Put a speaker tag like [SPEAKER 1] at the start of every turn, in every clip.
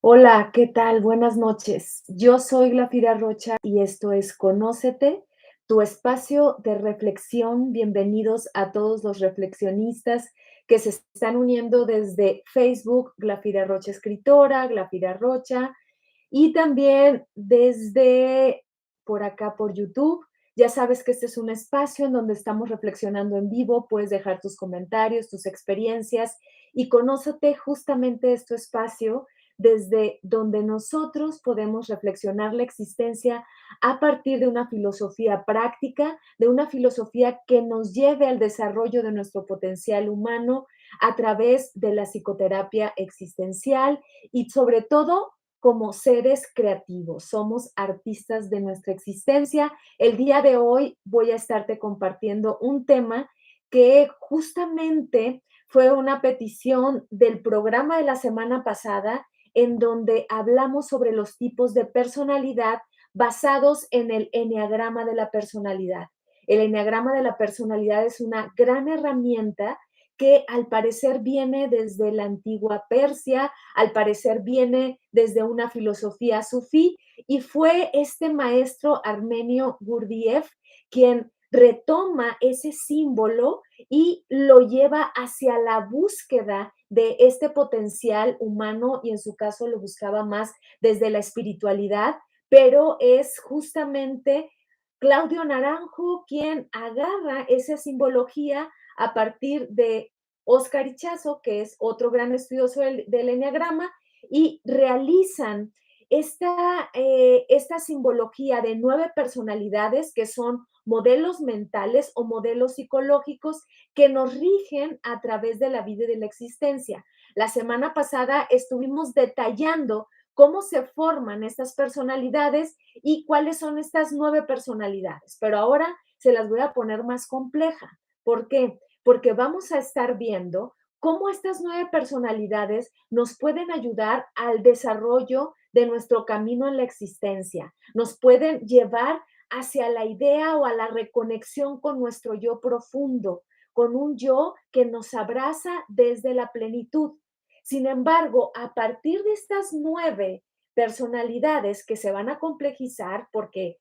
[SPEAKER 1] Hola, ¿qué tal? Buenas noches. Yo soy Glafira Rocha y esto es Conócete, tu espacio de reflexión. Bienvenidos a todos los reflexionistas que se están uniendo desde Facebook, Glafira Rocha Escritora, Glafira Rocha, y también desde por acá por YouTube. Ya sabes que este es un espacio en donde estamos reflexionando en vivo. Puedes dejar tus comentarios, tus experiencias y conócete justamente este espacio desde donde nosotros podemos reflexionar la existencia a partir de una filosofía práctica, de una filosofía que nos lleve al desarrollo de nuestro potencial humano a través de la psicoterapia existencial y sobre todo como seres creativos. Somos artistas de nuestra existencia. El día de hoy voy a estarte compartiendo un tema que justamente fue una petición del programa de la semana pasada en donde hablamos sobre los tipos de personalidad basados en el eneagrama de la personalidad. El eneagrama de la personalidad es una gran herramienta que al parecer viene desde la antigua Persia, al parecer viene desde una filosofía sufí, y fue este maestro armenio Gurdjieff quien retoma ese símbolo y lo lleva hacia la búsqueda de este potencial humano, y en su caso lo buscaba más desde la espiritualidad, pero es justamente Claudio Naranjo quien agarra esa simbología a partir de Oscar Ichazo, que es otro gran estudioso del eneagrama, y realizan esta simbología de 9 personalidades que son modelos mentales o modelos psicológicos que nos rigen a través de la vida y de la existencia. La semana pasada estuvimos detallando cómo se forman estas personalidades y cuáles son estas 9 personalidades, pero ahora se las voy a poner más compleja. ¿Por qué? Porque vamos a estar viendo cómo estas 9 personalidades nos pueden ayudar al desarrollo de nuestro camino en la existencia, nos pueden llevar hacia la idea o a la reconexión con nuestro yo profundo, con un yo que nos abraza desde la plenitud. Sin embargo, a partir de estas 9 personalidades que se van a complejizar, porque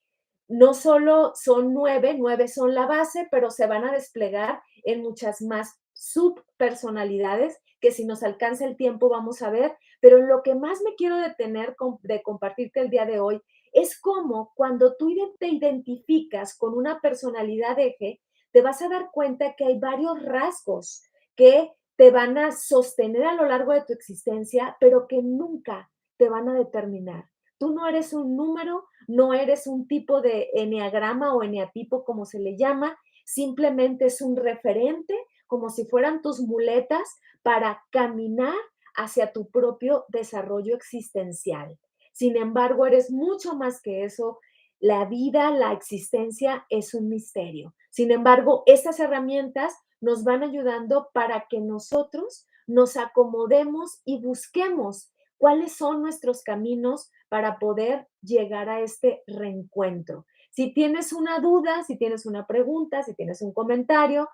[SPEAKER 1] no solo son 9, 9 son la base, pero se van a desplegar en muchas más subpersonalidades que si nos alcanza el tiempo vamos a ver, pero lo que más me quiero detener de compartirte el día de hoy es cómo cuando tú te identificas con una personalidad eje, te vas a dar cuenta que hay varios rasgos que te van a sostener a lo largo de tu existencia, pero que nunca te van a determinar. Tú no eres un número, no eres un tipo de eneagrama o eneatipo, como se le llama, simplemente es un referente, como si fueran tus muletas para caminar hacia tu propio desarrollo existencial. Sin embargo, eres mucho más que eso. La vida, la existencia es un misterio. Sin embargo, estas herramientas nos van ayudando para que nosotros nos acomodemos y busquemos cuáles son nuestros caminos para poder llegar a este reencuentro. Si tienes una duda, si tienes una pregunta, si tienes un comentario,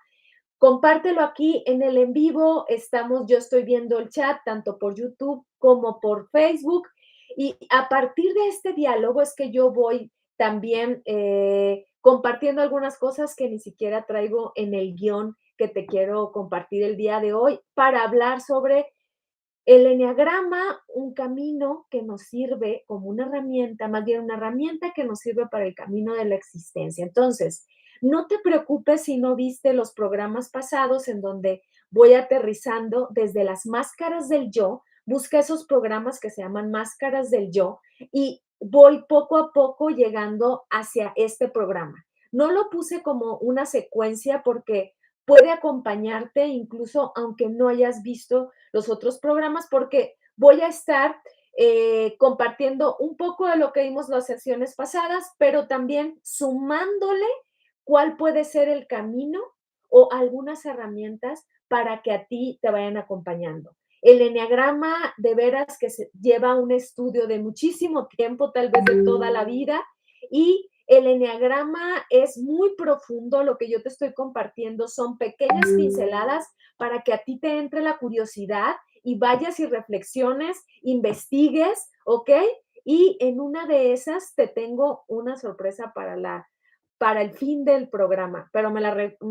[SPEAKER 1] compártelo aquí en el en vivo. Yo estoy viendo el chat tanto por YouTube como por Facebook. Y a partir de este diálogo es que yo voy también compartiendo algunas cosas que ni siquiera traigo en el guión que te quiero compartir el día de hoy para hablar sobre el eneagrama, un camino que nos sirve como una herramienta, más bien una herramienta que nos sirve para el camino de la existencia. Entonces, no te preocupes si no viste los programas pasados en donde voy aterrizando desde las máscaras del yo. Busca esos programas que se llaman máscaras del yo y voy poco a poco llegando hacia este programa. No lo puse como una secuencia porque puede acompañarte incluso aunque no hayas visto los otros programas, porque voy a estar compartiendo un poco de lo que vimos las sesiones pasadas, pero también sumándole cuál puede ser el camino o algunas herramientas para que a ti te vayan acompañando. El eneagrama de veras que lleva un estudio de muchísimo tiempo, tal vez de toda la vida, y el eneagrama es muy profundo. Lo que yo te estoy compartiendo son pequeñas pinceladas para que a ti te entre la curiosidad y vayas y reflexiones, investigues, ¿ok? Y en una de esas te tengo una sorpresa para el fin del programa, pero me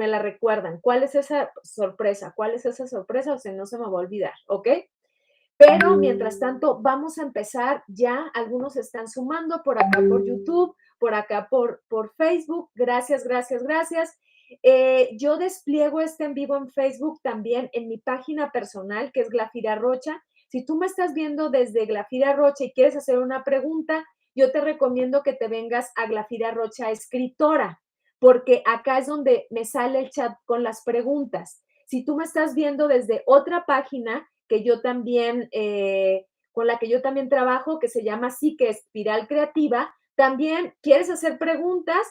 [SPEAKER 1] la recuerdan. ¿Cuál es esa sorpresa? ¿Cuál es esa sorpresa? O sea, no se me va a olvidar, ¿ok? Pero mientras tanto, vamos a empezar ya. Algunos están sumando por acá por YouTube, por acá por Facebook. Gracias, gracias, gracias. Yo despliego este en vivo en Facebook también en mi página personal, que es Glafira Rocha. Si tú me estás viendo desde Glafira Rocha y quieres hacer una pregunta, yo te recomiendo que te vengas a Glafira Rocha Escritora, porque acá es donde me sale el chat con las preguntas. Si tú me estás viendo desde otra página, que yo también, con la que yo también trabajo, que se llama Psique Espiral Creativa, también quieres hacer preguntas,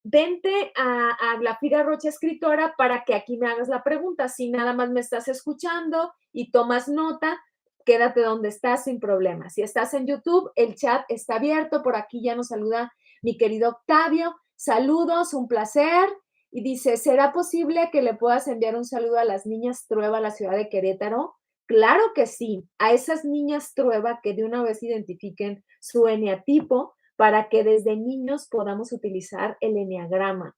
[SPEAKER 1] vente a Glafira Rocha Escritora para que aquí me hagas la pregunta. Si nada más me estás escuchando y tomas nota, quédate donde estás sin problema. Si estás en YouTube, el chat está abierto. Por aquí ya nos saluda mi querido Octavio. Saludos, un placer. Y dice, ¿será posible que le puedas enviar un saludo a las niñas Trueba a la ciudad de Querétaro? Claro que sí, a esas niñas Trueba que de una vez identifiquen su eneatipo para que desde niños podamos utilizar el eneagrama.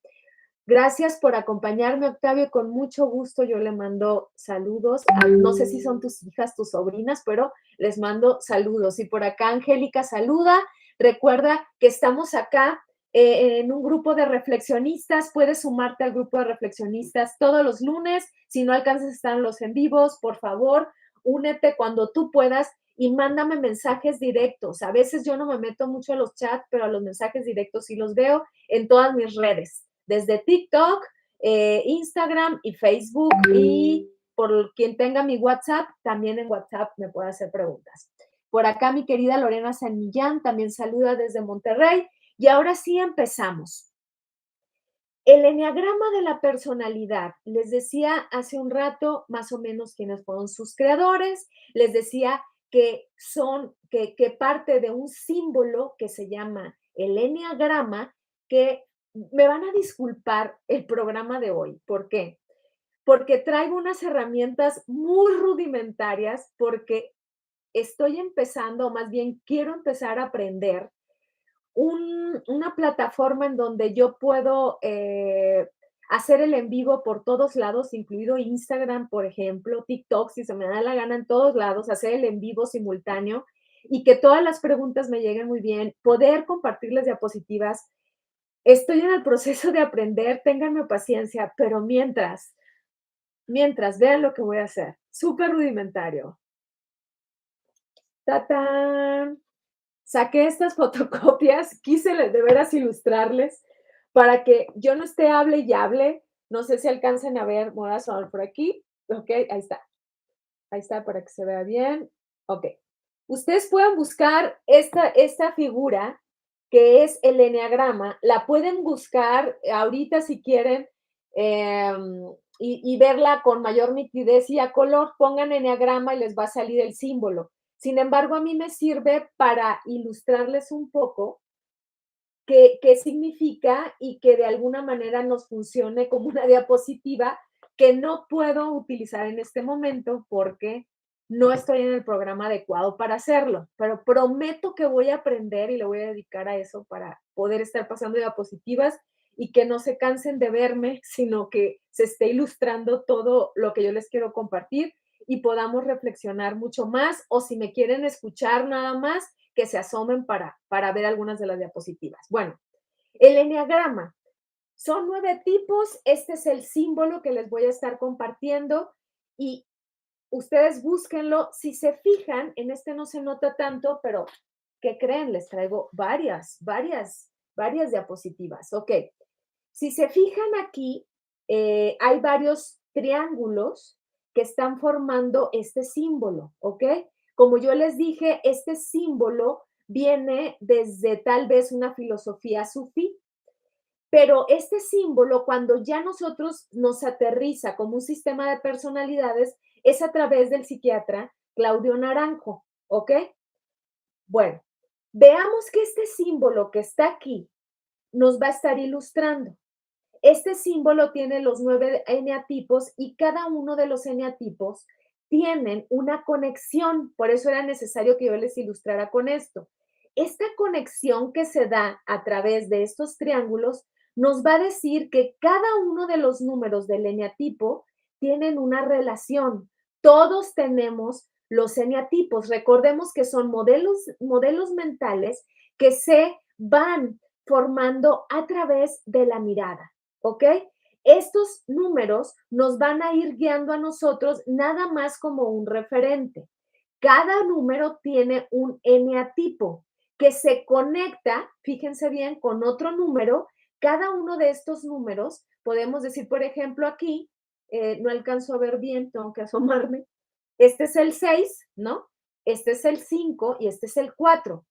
[SPEAKER 1] Gracias por acompañarme, Octavio. Con mucho gusto yo le mando saludos. No sé si son tus hijas, tus sobrinas, pero les mando saludos. Y por acá, Angélica saluda. Recuerda que estamos acá en un grupo de reflexionistas. Puedes sumarte al grupo de reflexionistas todos los lunes. Si no alcanzas a estar en los en vivos, por favor, únete cuando tú puedas y mándame mensajes directos. A veces yo no me meto mucho a los chats, pero a los mensajes directos sí los veo en todas mis redes, desde TikTok, Instagram y Facebook. Y por quien tenga mi WhatsApp, también en WhatsApp me puede hacer preguntas. Por acá mi querida Lorena San Millán también saluda desde Monterrey. Y ahora sí empezamos. El eneagrama de la personalidad, les decía hace un rato más o menos quiénes fueron sus creadores, les decía que parte de un símbolo que se llama el eneagrama, que me van a disculpar el programa de hoy. ¿Por qué? Porque traigo unas herramientas muy rudimentarias, porque estoy empezando, o más bien quiero empezar a aprender una plataforma en donde yo puedo hacer el en vivo por todos lados, incluido Instagram, por ejemplo, TikTok, si se me da la gana en todos lados, hacer el en vivo simultáneo y que todas las preguntas me lleguen muy bien, poder compartirles diapositivas. Estoy en el proceso de aprender, ténganme paciencia, pero mientras, vean lo que voy a hacer. Súper rudimentario. ¡Tatán! Saqué estas fotocopias, quise de veras ilustrarles para que yo no esté hable y hable. No sé si alcancen a ver, voy a asomar por aquí. Ok, ahí está para que se vea bien. Ok. Ustedes pueden buscar esta figura que es el eneagrama. La pueden buscar ahorita si quieren y verla con mayor nitidez y a color. Pongan eneagrama y les va a salir el símbolo. Sin embargo, a mí me sirve para ilustrarles un poco qué significa y que de alguna manera nos funcione como una diapositiva que no puedo utilizar en este momento porque no estoy en el programa adecuado para hacerlo, pero prometo que voy a aprender y le voy a dedicar a eso para poder estar pasando diapositivas y que no se cansen de verme, sino que se esté ilustrando todo lo que yo les quiero compartir y podamos reflexionar mucho más, o si me quieren escuchar nada más, que se asomen para ver algunas de las diapositivas. Bueno, el eneagrama. Son 9 tipos. Este es el símbolo que les voy a estar compartiendo y ustedes búsquenlo. Si se fijan, en este no se nota tanto, pero ¿qué creen? Les traigo varias diapositivas. Ok. Si se fijan aquí, hay varios triángulos que están formando este símbolo, ¿ok? Como yo les dije, este símbolo viene desde tal vez una filosofía sufí, pero este símbolo, cuando ya nosotros nos aterriza como un sistema de personalidades, es a través del psiquiatra Claudio Naranjo, ¿ok? Bueno, veamos que este símbolo que está aquí nos va a estar ilustrando. Este símbolo tiene los 9 eneatipos y cada uno de los eneatipos tienen una conexión, por eso era necesario que yo les ilustrara con esto. Esta conexión que se da a través de estos triángulos nos va a decir que cada uno de los números del eneatipo tienen una relación. Todos tenemos los eneatipos. Recordemos que son modelos mentales que se van formando a través de la mirada, ¿ok? Estos números nos van a ir guiando a nosotros nada más como un referente. Cada número tiene un eneatipo que se conecta, fíjense bien, con otro número. Cada uno de estos números, podemos decir, por ejemplo, aquí, no alcanzo a ver bien, tengo que asomarme. Este es el 6, ¿no? Este es el 5 y este es el 4.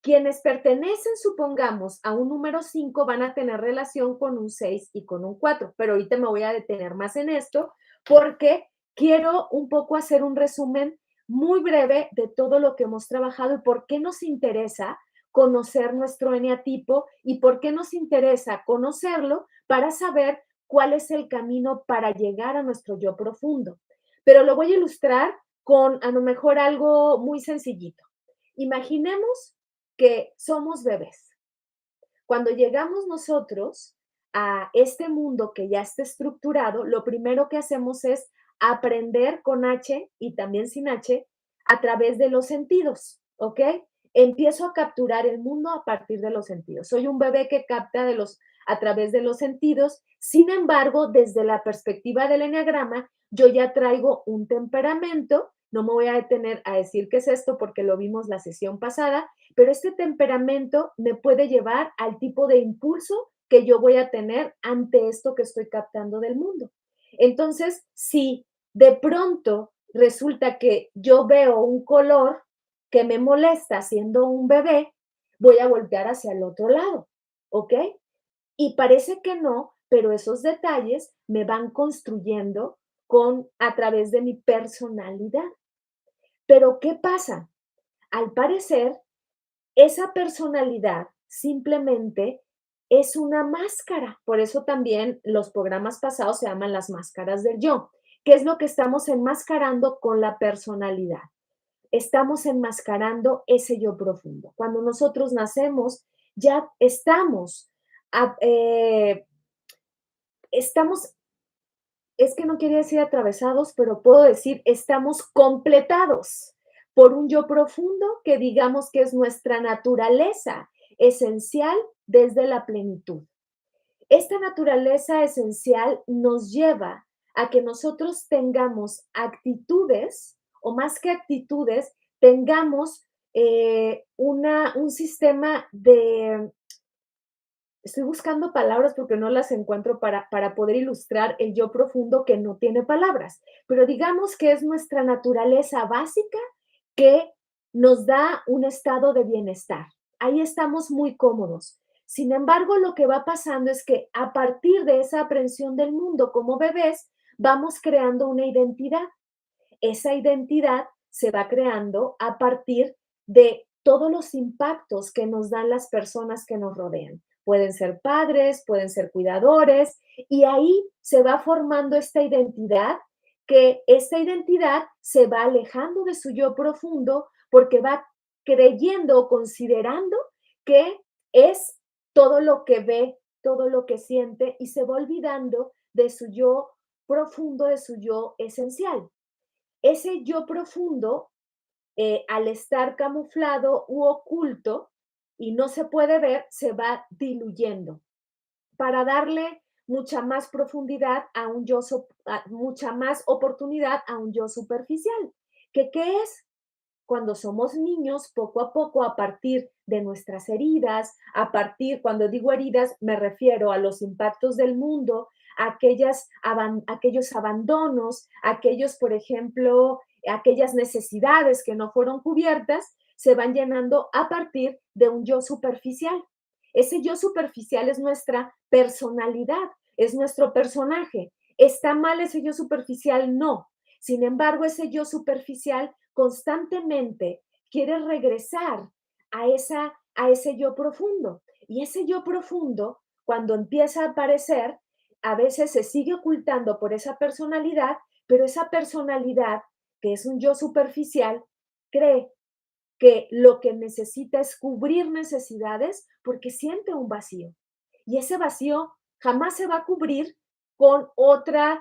[SPEAKER 1] Quienes pertenecen, supongamos, a un número 5 van a tener relación con un 6 y con un 4, pero ahorita me voy a detener más en esto porque quiero un poco hacer un resumen muy breve de todo lo que hemos trabajado y por qué nos interesa conocer nuestro eneatipo y por qué nos interesa conocerlo para saber cuál es el camino para llegar a nuestro yo profundo. Pero lo voy a ilustrar con a lo mejor algo muy sencillito. Imaginemos que somos bebés. Cuando llegamos nosotros a este mundo que ya está estructurado, lo primero que hacemos es aprender con H y también sin H a través de los sentidos, ¿ok? Empiezo a capturar el mundo a partir de los sentidos. Soy un bebé que capta a través de los sentidos. Sin embargo, desde la perspectiva del eneagrama, yo ya traigo un temperamento. No me voy a detener a decir qué es esto porque lo vimos la sesión pasada, pero este temperamento me puede llevar al tipo de impulso que yo voy a tener ante esto que estoy captando del mundo. Entonces, si de pronto resulta que yo veo un color que me molesta siendo un bebé, voy a voltear hacia el otro lado, ¿ok? Y parece que no, pero esos detalles me van construyendo a través de mi personalidad. Pero ¿qué pasa? Al parecer, esa personalidad simplemente es una máscara. Por eso también los programas pasados se llaman las máscaras del yo, que es lo que estamos enmascarando con la personalidad. Estamos enmascarando ese yo profundo. Cuando nosotros nacemos, ya estamos, es que no quería decir atravesados, pero puedo decir, estamos completados por un yo profundo que digamos que es nuestra naturaleza esencial desde la plenitud. Esta naturaleza esencial nos lleva a que nosotros tengamos actitudes, o más que actitudes, tengamos un sistema de, estoy buscando palabras porque no las encuentro para poder ilustrar el yo profundo que no tiene palabras, pero digamos que es nuestra naturaleza básica que nos da un estado de bienestar. Ahí estamos muy cómodos. Sin embargo, lo que va pasando es que a partir de esa aprehensión del mundo como bebés, vamos creando una identidad. Esa identidad se va creando a partir de todos los impactos que nos dan las personas que nos rodean. Pueden ser padres, pueden ser cuidadores, y ahí se va formando esta identidad, que esta identidad se va alejando de su yo profundo porque va creyendo o considerando que es todo lo que ve, todo lo que siente, y se va olvidando de su yo profundo, de su yo esencial. Ese yo profundo, al estar camuflado u oculto y no se puede ver, se va diluyendo para darle mucha más profundidad a un yo, mucha más oportunidad a un yo superficial. ¿Qué es? Cuando somos niños, poco a poco, a partir de nuestras heridas, cuando digo heridas, me refiero a los impactos del mundo, a aquellos abandonos, aquellos, por ejemplo, aquellas necesidades que no fueron cubiertas, se van llenando a partir de un yo superficial. Ese yo superficial es nuestra personalidad, es nuestro personaje. ¿Está mal ese yo superficial? No. Sin embargo, ese yo superficial constantemente quiere regresar a ese yo profundo. Y ese yo profundo, cuando empieza a aparecer, a veces se sigue ocultando por esa personalidad, pero esa personalidad que es un yo superficial, cree que lo que necesita es cubrir necesidades porque siente un vacío. Y ese vacío jamás se va a cubrir con otro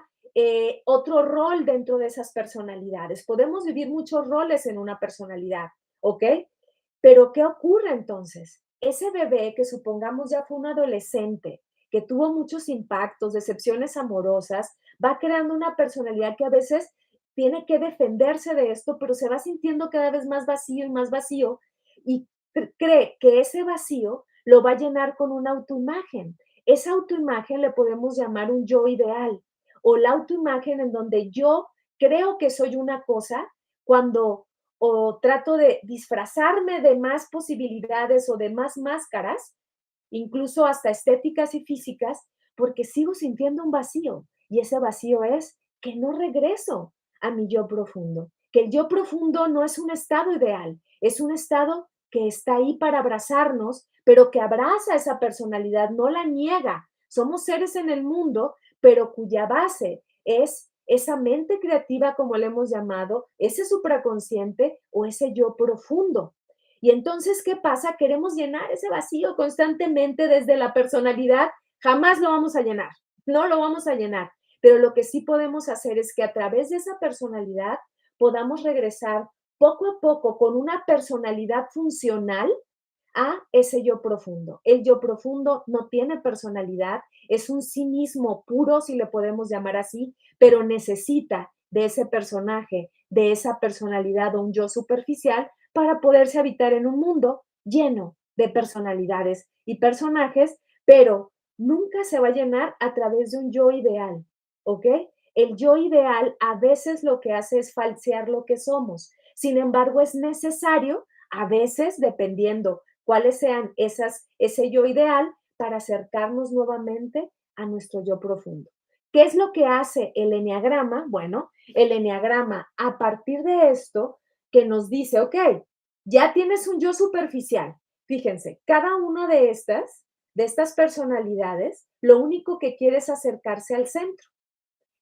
[SPEAKER 1] rol dentro de esas personalidades. Podemos vivir muchos roles en una personalidad, ¿ok? Pero ¿qué ocurre entonces? Ese bebé que supongamos ya fue un adolescente, que tuvo muchos impactos, decepciones amorosas, va creando una personalidad que a veces tiene que defenderse de esto, pero se va sintiendo cada vez más vacío y cree que ese vacío lo va a llenar con una autoimagen. Esa autoimagen le podemos llamar un yo ideal o la autoimagen en donde yo creo que soy una cosa cuando o trato de disfrazarme de más posibilidades o de más máscaras, incluso hasta estéticas y físicas, porque sigo sintiendo un vacío. Y ese vacío es que no regreso a mi yo profundo, que el yo profundo no es un estado ideal, es un estado que está ahí para abrazarnos, pero que abraza esa personalidad, no la niega. Somos seres en el mundo, pero cuya base es esa mente creativa, como le hemos llamado, ese supraconsciente o ese yo profundo. Y entonces, ¿qué pasa? Queremos llenar ese vacío constantemente desde la personalidad. Jamás lo vamos a llenar, no lo vamos a llenar. Pero lo que sí podemos hacer es que a través de esa personalidad podamos regresar poco a poco con una personalidad funcional a ese yo profundo. El yo profundo no tiene personalidad, es un sí mismo puro, si le podemos llamar así, pero necesita de ese personaje, de esa personalidad o un yo superficial para poderse habitar en un mundo lleno de personalidades y personajes, pero nunca se va a llenar a través de un yo ideal, ¿ok? El yo ideal a veces lo que hace es falsear lo que somos. Sin embargo, es necesario, a veces, dependiendo cuáles sean ese yo ideal, para acercarnos nuevamente a nuestro yo profundo. ¿Qué es lo que hace el eneagrama? Bueno, el eneagrama, a partir de esto, que nos dice, ok, ya tienes un yo superficial. Fíjense, cada una de estas personalidades, lo único que quiere es acercarse al centro.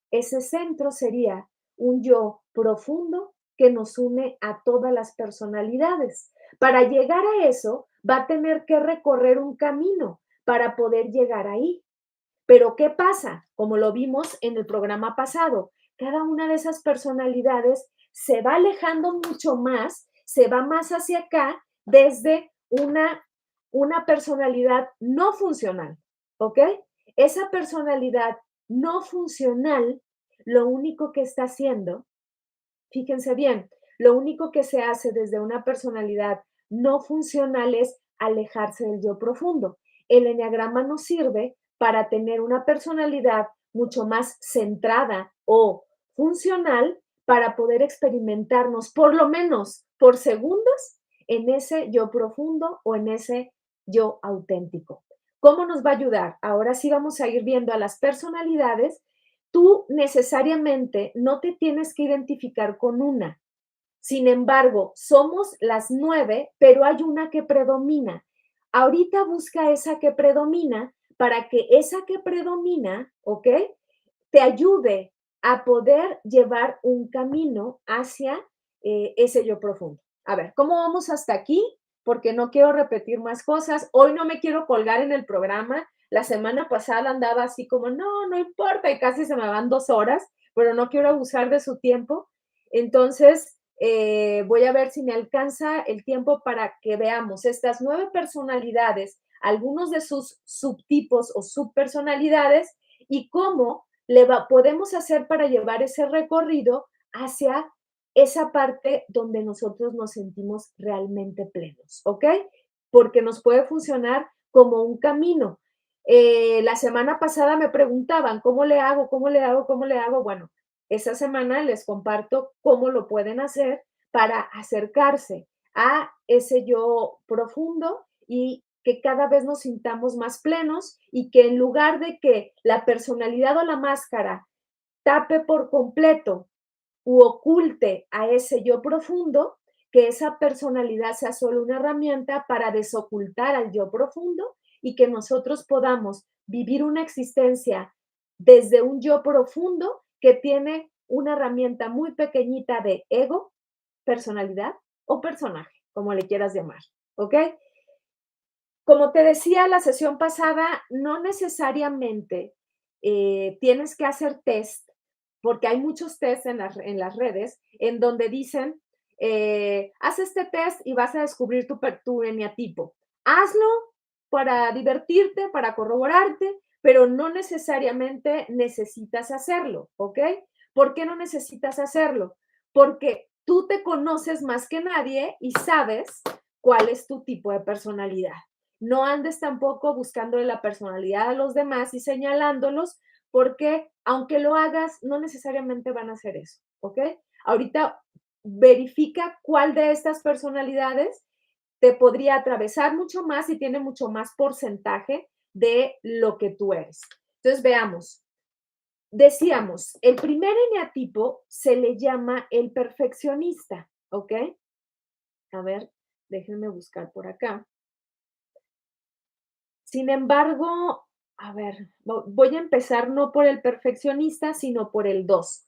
[SPEAKER 1] Ese centro sería un yo profundo que nos une a todas las personalidades. Para llegar a eso, va a tener que recorrer un camino para poder llegar ahí. Pero ¿qué pasa? Como lo vimos en el programa pasado, cada una de esas personalidades se va alejando mucho más, se va más hacia acá desde una personalidad no funcional, ¿ok? Esa personalidad no funcional, lo único que está haciendo, fíjense bien, lo único que se hace desde una personalidad no funcional es alejarse del yo profundo. El eneagrama nos sirve para tener una personalidad mucho más centrada o funcional para poder experimentarnos por lo menos por segundos en ese yo profundo o en ese yo auténtico. ¿Cómo nos va a ayudar? Ahora sí vamos a ir viendo a las personalidades. Tú necesariamente no te tienes que identificar con una. Sin embargo, somos las 9, pero hay una que predomina. Ahorita busca esa que predomina para que esa que predomina, ¿ok? Te ayude a poder llevar un camino hacia ese yo profundo. A ver, ¿cómo vamos hasta aquí? Porque no quiero repetir más cosas. Hoy no me quiero colgar en el programa. La semana pasada andaba así como, no, no importa, y casi se me van 2 horas, pero no quiero abusar de su tiempo. Entonces, voy a ver si me alcanza el tiempo para que veamos estas 9 personalidades, algunos de sus subtipos o subpersonalidades y cómo podemos hacer para llevar ese recorrido hacia esa parte donde nosotros nos sentimos realmente plenos, ¿ok? Porque nos puede funcionar como un camino. La semana pasada me preguntaban, ¿cómo le hago? ¿Cómo le hago? ¿Cómo le hago? Bueno, esta semana les comparto cómo lo pueden hacer para acercarse a ese yo profundo y que cada vez nos sintamos más plenos y que en lugar de que la personalidad o la máscara tape por completo u oculte a ese yo profundo, que esa personalidad sea solo una herramienta para desocultar al yo profundo y que nosotros podamos vivir una existencia desde un yo profundo que tiene una herramienta muy pequeñita de ego, personalidad o personaje, como le quieras llamar, ¿ok? Como te decía la sesión pasada, no necesariamente tienes que hacer test, porque hay muchos tests en las redes en donde dicen, haz este test y vas a descubrir tu eneatipo. Hazlo para divertirte, para corroborarte, pero no necesariamente necesitas hacerlo, ¿ok? ¿Por qué no necesitas hacerlo? Porque tú te conoces más que nadie y sabes cuál es tu tipo de personalidad. No andes tampoco buscándole la personalidad a los demás y señalándolos, porque aunque lo hagas, no necesariamente van a hacer eso, ¿ok? Ahorita verifica cuál de estas personalidades te podría atravesar mucho más y tiene mucho más porcentaje de lo que tú eres. Entonces, veamos. Decíamos, el primer eneatipo se le llama el perfeccionista, ¿ok? A ver, déjenme buscar por acá. Sin embargo, a ver, voy a empezar no por el perfeccionista, sino por el 2.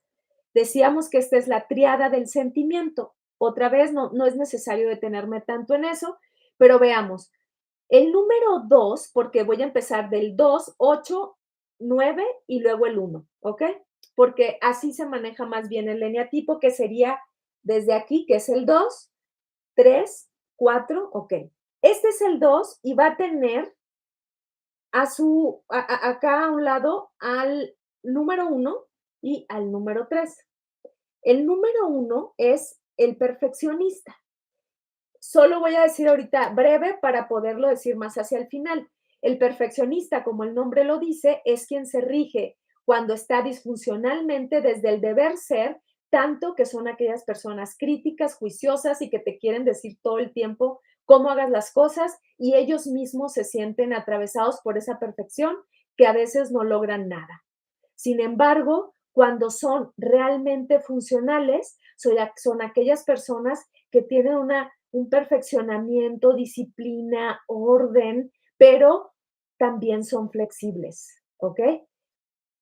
[SPEAKER 1] Decíamos que esta es la triada del sentimiento. Otra vez, no es necesario detenerme tanto en eso, pero veamos. El número 2, porque voy a empezar del 2, 8, 9 y luego el 1, ¿ok? Porque así se maneja más bien el eneatipo, que sería desde aquí, que es el 2, 3, 4, ok. Este es el 2 y va a tener acá a un lado al número 1 y al número 3. El número 1 es el perfeccionista. Solo voy a decir ahorita breve para poderlo decir más hacia el final. El perfeccionista, como el nombre lo dice, es quien se rige cuando está disfuncionalmente desde el deber ser, tanto que son aquellas personas críticas, juiciosas y que te quieren decir todo el tiempo cómo hagas las cosas y ellos mismos se sienten atravesados por esa perfección que a veces no logran nada. Sin embargo, cuando son realmente funcionales, son aquellas personas que tienen un perfeccionamiento, disciplina, orden, pero también son flexibles, ¿ok?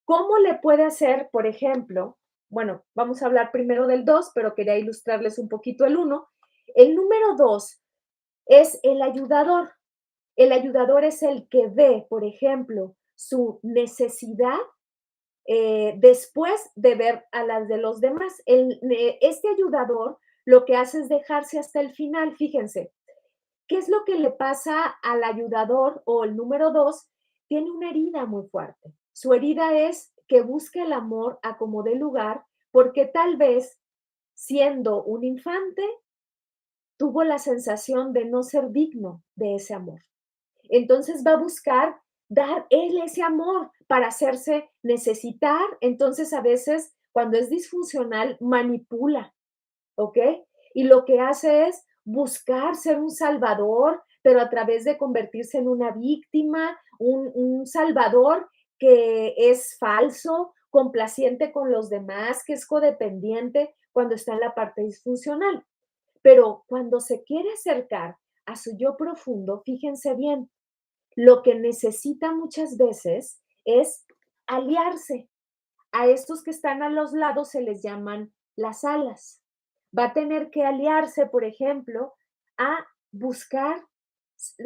[SPEAKER 1] ¿Cómo le puede hacer, por ejemplo? Bueno, vamos a hablar primero del 2, pero quería ilustrarles un poquito el 1. El número 2 es el ayudador. El ayudador es el que ve, por ejemplo, su necesidad después de ver a las de los demás. Este ayudador lo que hace es dejarse hasta el final. Fíjense, ¿qué es lo que le pasa al ayudador o el número 2? Tiene una herida muy fuerte. Su herida es que busca el amor a como dé lugar porque tal vez siendo un infante tuvo la sensación de no ser digno de ese amor. Entonces va a buscar dar él ese amor para hacerse necesitar. Entonces a veces cuando es disfuncional manipula, ¿ok? Y lo que hace es buscar ser un salvador, pero a través de convertirse en una víctima, un salvador que es falso, complaciente con los demás, que es codependiente cuando está en la parte disfuncional. Pero cuando se quiere acercar a su yo profundo, fíjense bien, lo que necesita muchas veces es aliarse. A estos que están a los lados se les llaman las alas. Va a tener que aliarse, por ejemplo, a buscar,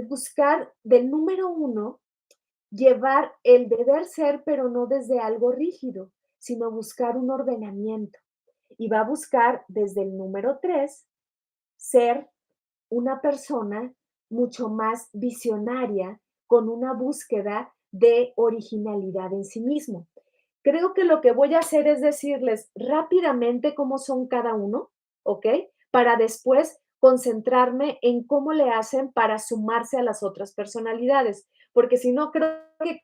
[SPEAKER 1] buscar del número 1, llevar el deber ser, pero no desde algo rígido, sino buscar un ordenamiento. Y va a buscar desde el número 3 ser una persona mucho más visionaria, con una búsqueda de originalidad en sí mismo. Creo que lo que voy a hacer es decirles rápidamente cómo son cada uno, ¿ok? Para después concentrarme en cómo le hacen para sumarse a las otras personalidades, porque si no, creo que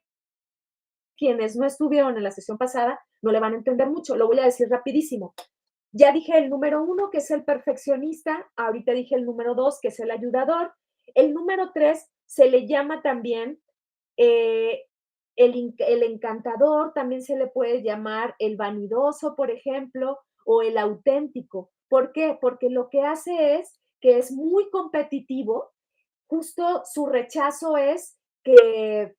[SPEAKER 1] quienes no estuvieron en la sesión pasada no le van a entender mucho. Lo voy a decir rapidísimo. Ya dije el número 1, que es el perfeccionista. Ahorita dije el número 2, que es el ayudador. El número 3 se le llama también eh, el encantador, también se le puede llamar el vanidoso, por ejemplo, o el auténtico. ¿Por qué? Porque lo que hace es que es muy competitivo. Justo su rechazo es que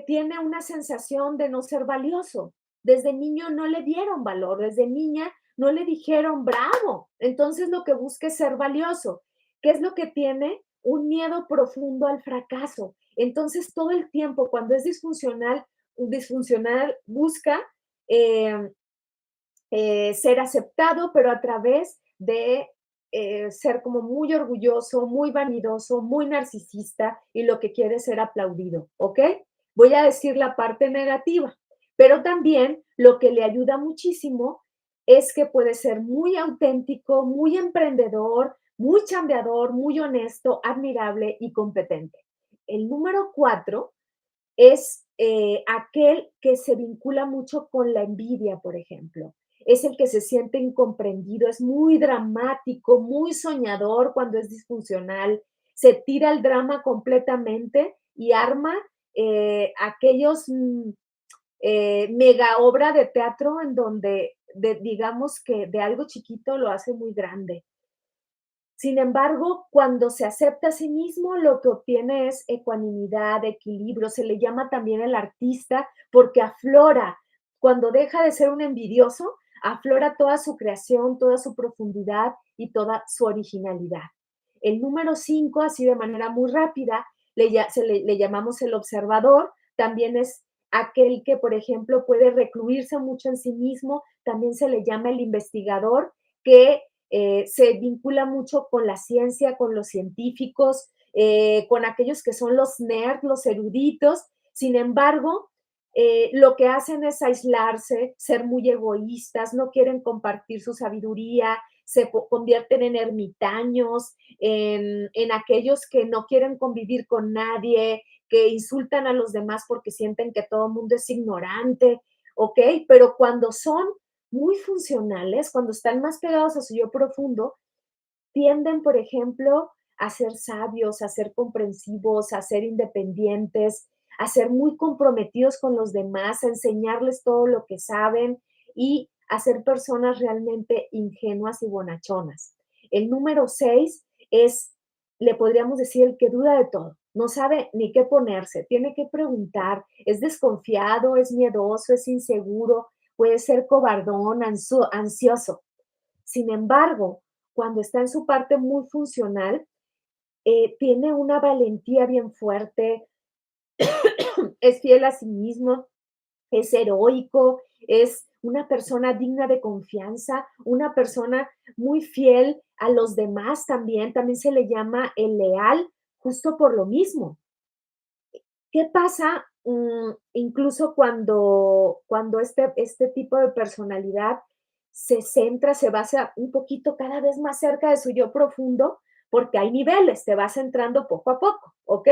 [SPEAKER 1] tiene una sensación de no ser valioso. Desde niño no le dieron valor, desde niña no le dijeron bravo. Entonces lo que busca es ser valioso. ¿Qué es lo que tiene? Un miedo profundo al fracaso. Entonces todo el tiempo cuando es disfuncional busca eh, ser aceptado, pero a través de ser como muy orgulloso, muy vanidoso, muy narcisista y lo que quiere es ser aplaudido, ¿ok? Voy a decir la parte negativa, pero también lo que le ayuda muchísimo es que puede ser muy auténtico, muy emprendedor, muy chambeador, muy honesto, admirable y competente. El número 4 es aquel que se vincula mucho con la envidia, por ejemplo. Es el que se siente incomprendido, es muy dramático, muy soñador cuando es disfuncional, se tira al drama completamente y arma aquellos mega obra de teatro en donde digamos que de algo chiquito lo hace muy grande. Sin embargo, cuando se acepta a sí mismo, lo que obtiene es ecuanimidad, equilibrio. Se le llama también el artista porque aflora. Cuando deja de ser un envidioso, aflora toda su creación, toda su profundidad y toda su originalidad. El número 5, así de manera muy rápida, le llamamos el observador. También es aquel que, por ejemplo, puede recluirse mucho en sí mismo. También se le llama el investigador, que se vincula mucho con la ciencia, con los científicos, con aquellos que son los nerds, los eruditos. Sin embargo, lo que hacen es aislarse, ser muy egoístas, no quieren compartir su sabiduría, se convierten en ermitaños, en aquellos que no quieren convivir con nadie, que insultan a los demás porque sienten que todo el mundo es ignorante, ¿ok? Pero cuando son muy funcionales, cuando están más pegados a su yo profundo, tienden, por ejemplo, a ser sabios, a ser comprensivos, a ser independientes, a ser muy comprometidos con los demás, a enseñarles todo lo que saben y a ser personas realmente ingenuas y bonachonas. El número 6 es, le podríamos decir, el que duda de todo. No sabe ni qué ponerse, tiene que preguntar, es desconfiado, es miedoso, es inseguro, puede ser cobardón, ansioso. Sin embargo, cuando está en su parte muy funcional, tiene una valentía bien fuerte, es fiel a sí mismo, es heroico, es una persona digna de confianza, una persona muy fiel a los demás también, también se le llama el leal, justo por lo mismo. ¿Qué pasa? Incluso cuando este tipo de personalidad se centra, se basa un poquito cada vez más cerca de su yo profundo, porque hay niveles, te vas centrando poco a poco, ¿ok?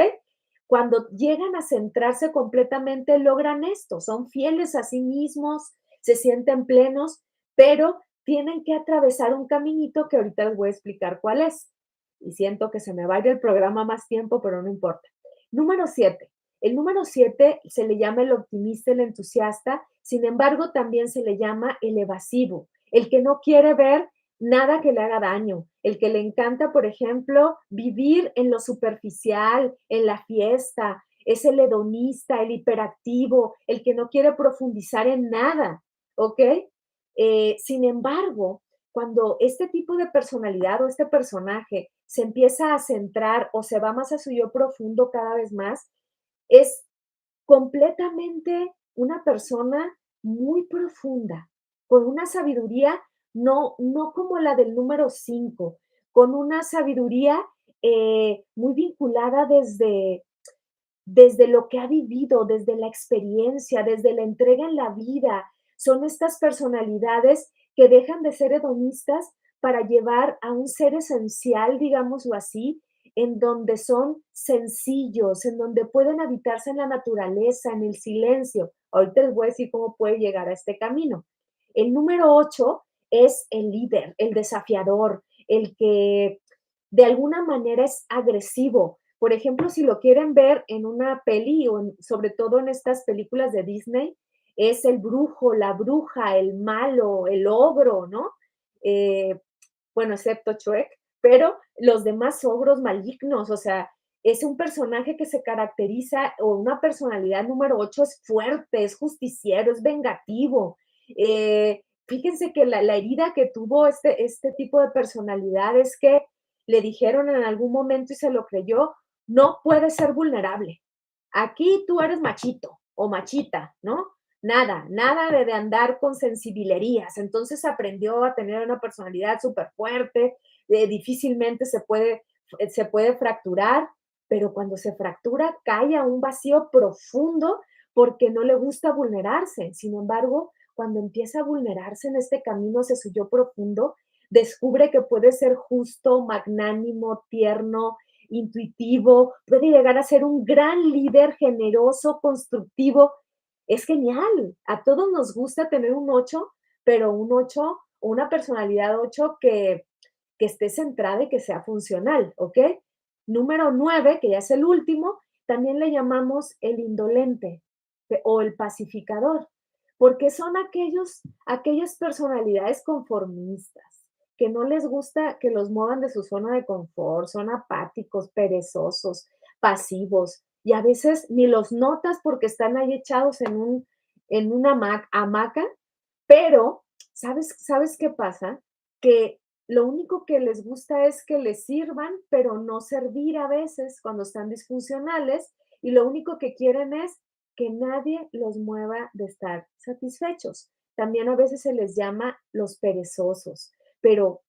[SPEAKER 1] Cuando llegan a centrarse completamente, logran esto, son fieles a sí mismos, se sienten plenos, pero tienen que atravesar un caminito que ahorita les voy a explicar cuál es. Y siento que se me va a ir el programa más tiempo, pero no importa. Número 7. El número 7 se le llama el optimista, el entusiasta, sin embargo, también se le llama el evasivo, el que no quiere ver nada que le haga daño, el que le encanta, por ejemplo, vivir en lo superficial, en la fiesta, es el hedonista, el hiperactivo, el que no quiere profundizar en nada, ¿ok? Sin embargo, cuando este tipo de personalidad o este personaje se empieza a centrar o se va más a su yo profundo cada vez más, es completamente una persona muy profunda, con una sabiduría no como la del número 5, con una sabiduría muy vinculada desde lo que ha vivido, desde la experiencia, desde la entrega en la vida. Son estas personalidades que dejan de ser hedonistas para llevar a un ser esencial, digámoslo así, en donde son sencillos, en donde pueden habitarse en la naturaleza, en el silencio. Ahorita les voy a decir cómo puede llegar a este camino. El número 8 es el líder, el desafiador, el que de alguna manera es agresivo. Por ejemplo, si lo quieren ver en una peli o sobre todo en estas películas de Disney, es el brujo, la bruja, el malo, el ogro, ¿no? Eh, bueno, excepto Shrek, pero los demás ogros malignos, o sea, Es un personaje que se caracteriza, o una personalidad número 8 es fuerte, es justiciero, es vengativo. Fíjense que la herida que tuvo este tipo de personalidad es que le dijeron en algún momento y se lo creyó, no puedes ser vulnerable. Aquí tú eres machito o machita, ¿no? Nada, nada de andar con sensibilerías. Entonces aprendió a tener una personalidad súper fuerte, difícilmente se puede fracturar, pero cuando se fractura cae a un vacío profundo porque no le gusta vulnerarse. Sin embargo, cuando empieza a vulnerarse en este camino hacia su yo profundo, descubre que puede ser justo, magnánimo, tierno, intuitivo, puede llegar a ser un gran líder generoso, constructivo. Es genial. A todos nos gusta tener un 8, pero un 8 o una personalidad 8 que esté centrada y que sea funcional, ¿ok? Número 9, que ya es el último, también le llamamos el indolente o el pacificador, porque son aquellas personalidades conformistas, que no les gusta que los muevan de su zona de confort, son apáticos, perezosos, pasivos, y a veces ni los notas porque están ahí echados en una hamaca, pero ¿sabes qué pasa? Que lo único que les gusta es que les sirvan, pero no servir a veces cuando están disfuncionales, y lo único que quieren es que nadie los mueva de estar satisfechos. También a veces se les llama los perezosos, pero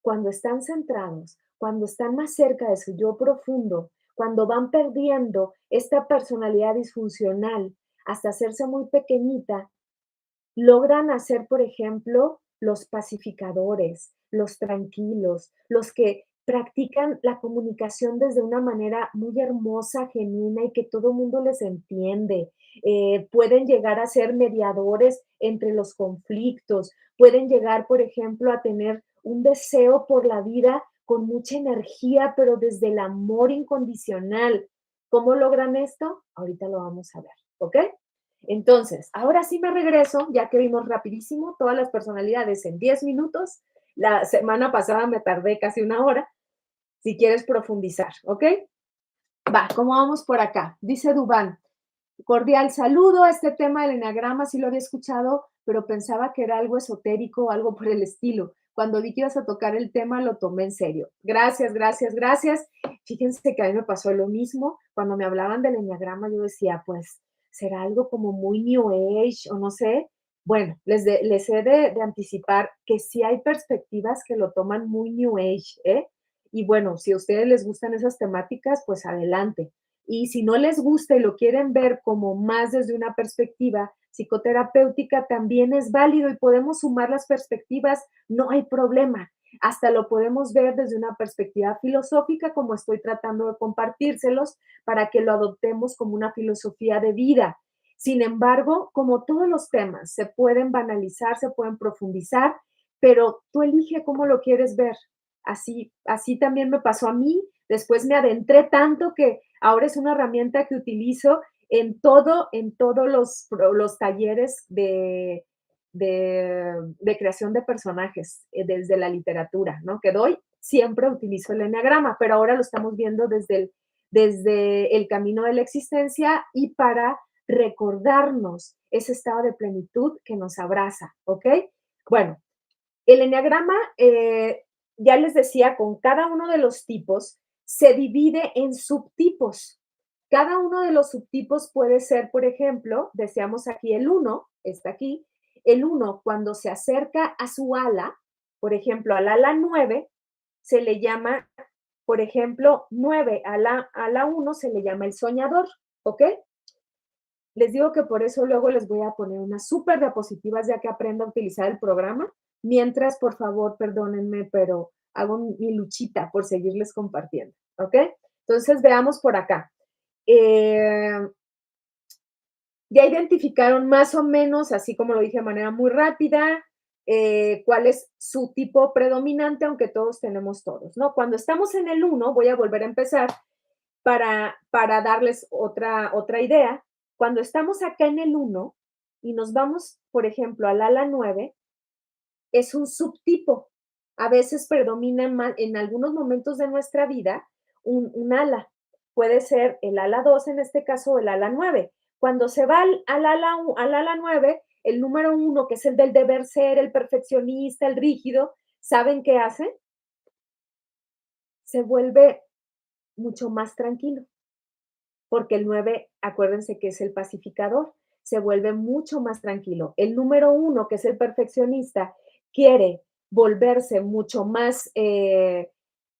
[SPEAKER 1] cuando están centrados, cuando están más cerca de su yo profundo, cuando van perdiendo esta personalidad disfuncional hasta hacerse muy pequeñita, logran hacer, por ejemplo, los pacificadores, los tranquilos, los que practican la comunicación desde una manera muy hermosa, genuina y que todo el mundo les entiende. Pueden llegar a ser mediadores entre los conflictos, pueden llegar, por ejemplo, a tener un deseo por la vida con mucha energía, pero desde el amor incondicional. ¿Cómo logran esto? Ahorita lo vamos a ver, ¿ok? Entonces, ahora sí me regreso, ya que vimos rapidísimo todas las personalidades en 10 minutos. La semana pasada me tardé casi una hora. Si quieres profundizar, ¿ok? Va, ¿cómo vamos por acá? Dice Dubán, cordial saludo. Este tema del eneagrama sí lo había escuchado, pero pensaba que era algo esotérico o algo por el estilo. Cuando vi que ibas a tocar el tema, lo tomé en serio. Gracias, gracias, gracias. Fíjense que a mí me pasó lo mismo. Cuando me hablaban del eneagrama, yo decía, pues, será algo como muy New Age o no sé. Bueno, les he de anticipar que sí hay perspectivas que lo toman muy New Age, ¿eh? Y bueno, si a ustedes les gustan esas temáticas, pues adelante. Y si no les gusta y lo quieren ver como más desde una perspectiva psicoterapéutica, también es válido y podemos sumar las perspectivas, no hay problema. Hasta lo podemos ver desde una perspectiva filosófica, como estoy tratando de compartírselos, para que lo adoptemos como una filosofía de vida. Sin embargo, como todos los temas, se pueden banalizar, se pueden profundizar, pero tú elige cómo lo quieres ver. Así también me pasó a mí. Después me adentré tanto que ahora es una herramienta que utilizo en todos los talleres de creación de personajes, desde la literatura, ¿no? Que doy, siempre utilizo el eneagrama, pero ahora lo estamos viendo desde el camino de la existencia y para recordarnos ese estado de plenitud que nos abraza, ¿ok? Bueno, el eneagrama, ya les decía, con cada uno de los tipos se divide en subtipos. Cada uno de los subtipos puede ser, por ejemplo, deseamos aquí el uno, está aquí, el uno cuando se acerca a su ala, por ejemplo, al ala 9, se le llama, por ejemplo, 9 a la 1 se le llama el soñador, ¿ok? Les digo que por eso luego les voy a poner unas súper diapositivas ya que aprendo a utilizar el programa. Mientras, por favor, perdónenme, pero hago mi luchita por seguirles compartiendo, ¿ok? Entonces, veamos por acá. Eh, ya identificaron más o menos, así como lo dije de manera muy rápida, cuál es su tipo predominante, aunque todos tenemos todos, ¿no? Cuando estamos en el uno, voy a volver a empezar para darles otra idea. Cuando estamos acá en el uno y nos vamos, por ejemplo, al ala 9, es un subtipo. A veces predomina en algunos momentos de nuestra vida un ala. puede ser el ala 2, en este caso, o el ala 9. Cuando se va al ala 9, el número 1, que es el del deber ser, el perfeccionista, el rígido, ¿saben qué hace? Se vuelve mucho más tranquilo, porque el 9, acuérdense que es el pacificador, se vuelve mucho más tranquilo. El número 1, que es el perfeccionista, quiere volverse mucho más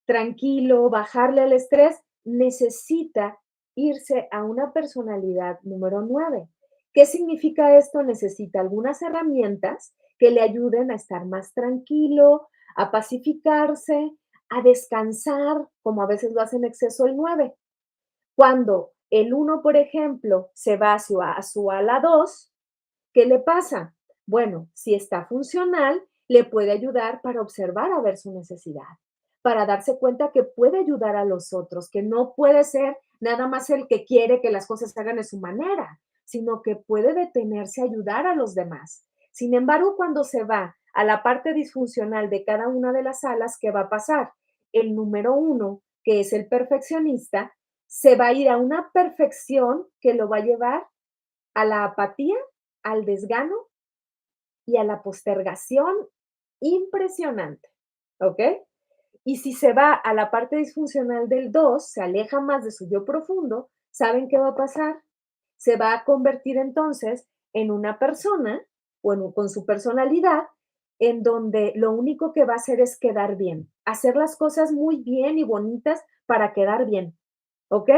[SPEAKER 1] tranquilo, bajarle el estrés, necesita irse a una personalidad número 9. ¿Qué significa esto? Necesita algunas herramientas que le ayuden a estar más tranquilo, a pacificarse, a descansar, como a veces lo hace en exceso el 9. Cuando el 1, por ejemplo, se va a su ala 2, ¿qué le pasa? Bueno, si está funcional, le puede ayudar para observar a ver su necesidad, para darse cuenta que puede ayudar a los otros, que no puede ser nada más el que quiere que las cosas se hagan de su manera, sino que puede detenerse a ayudar a los demás. Sin embargo, cuando se va a la parte disfuncional de cada una de las alas, ¿qué va a pasar? El número 1, que es el perfeccionista, se va a ir a una perfección que lo va a llevar a la apatía, al desgano y a la postergación impresionante, ¿ok? Y si se va a la parte disfuncional del 2, se aleja más de su yo profundo, ¿saben qué va a pasar? Se va a convertir entonces en una persona, bueno, con su personalidad, en donde lo único que va a hacer es quedar bien, hacer las cosas muy bien y bonitas para quedar bien, ¿ok?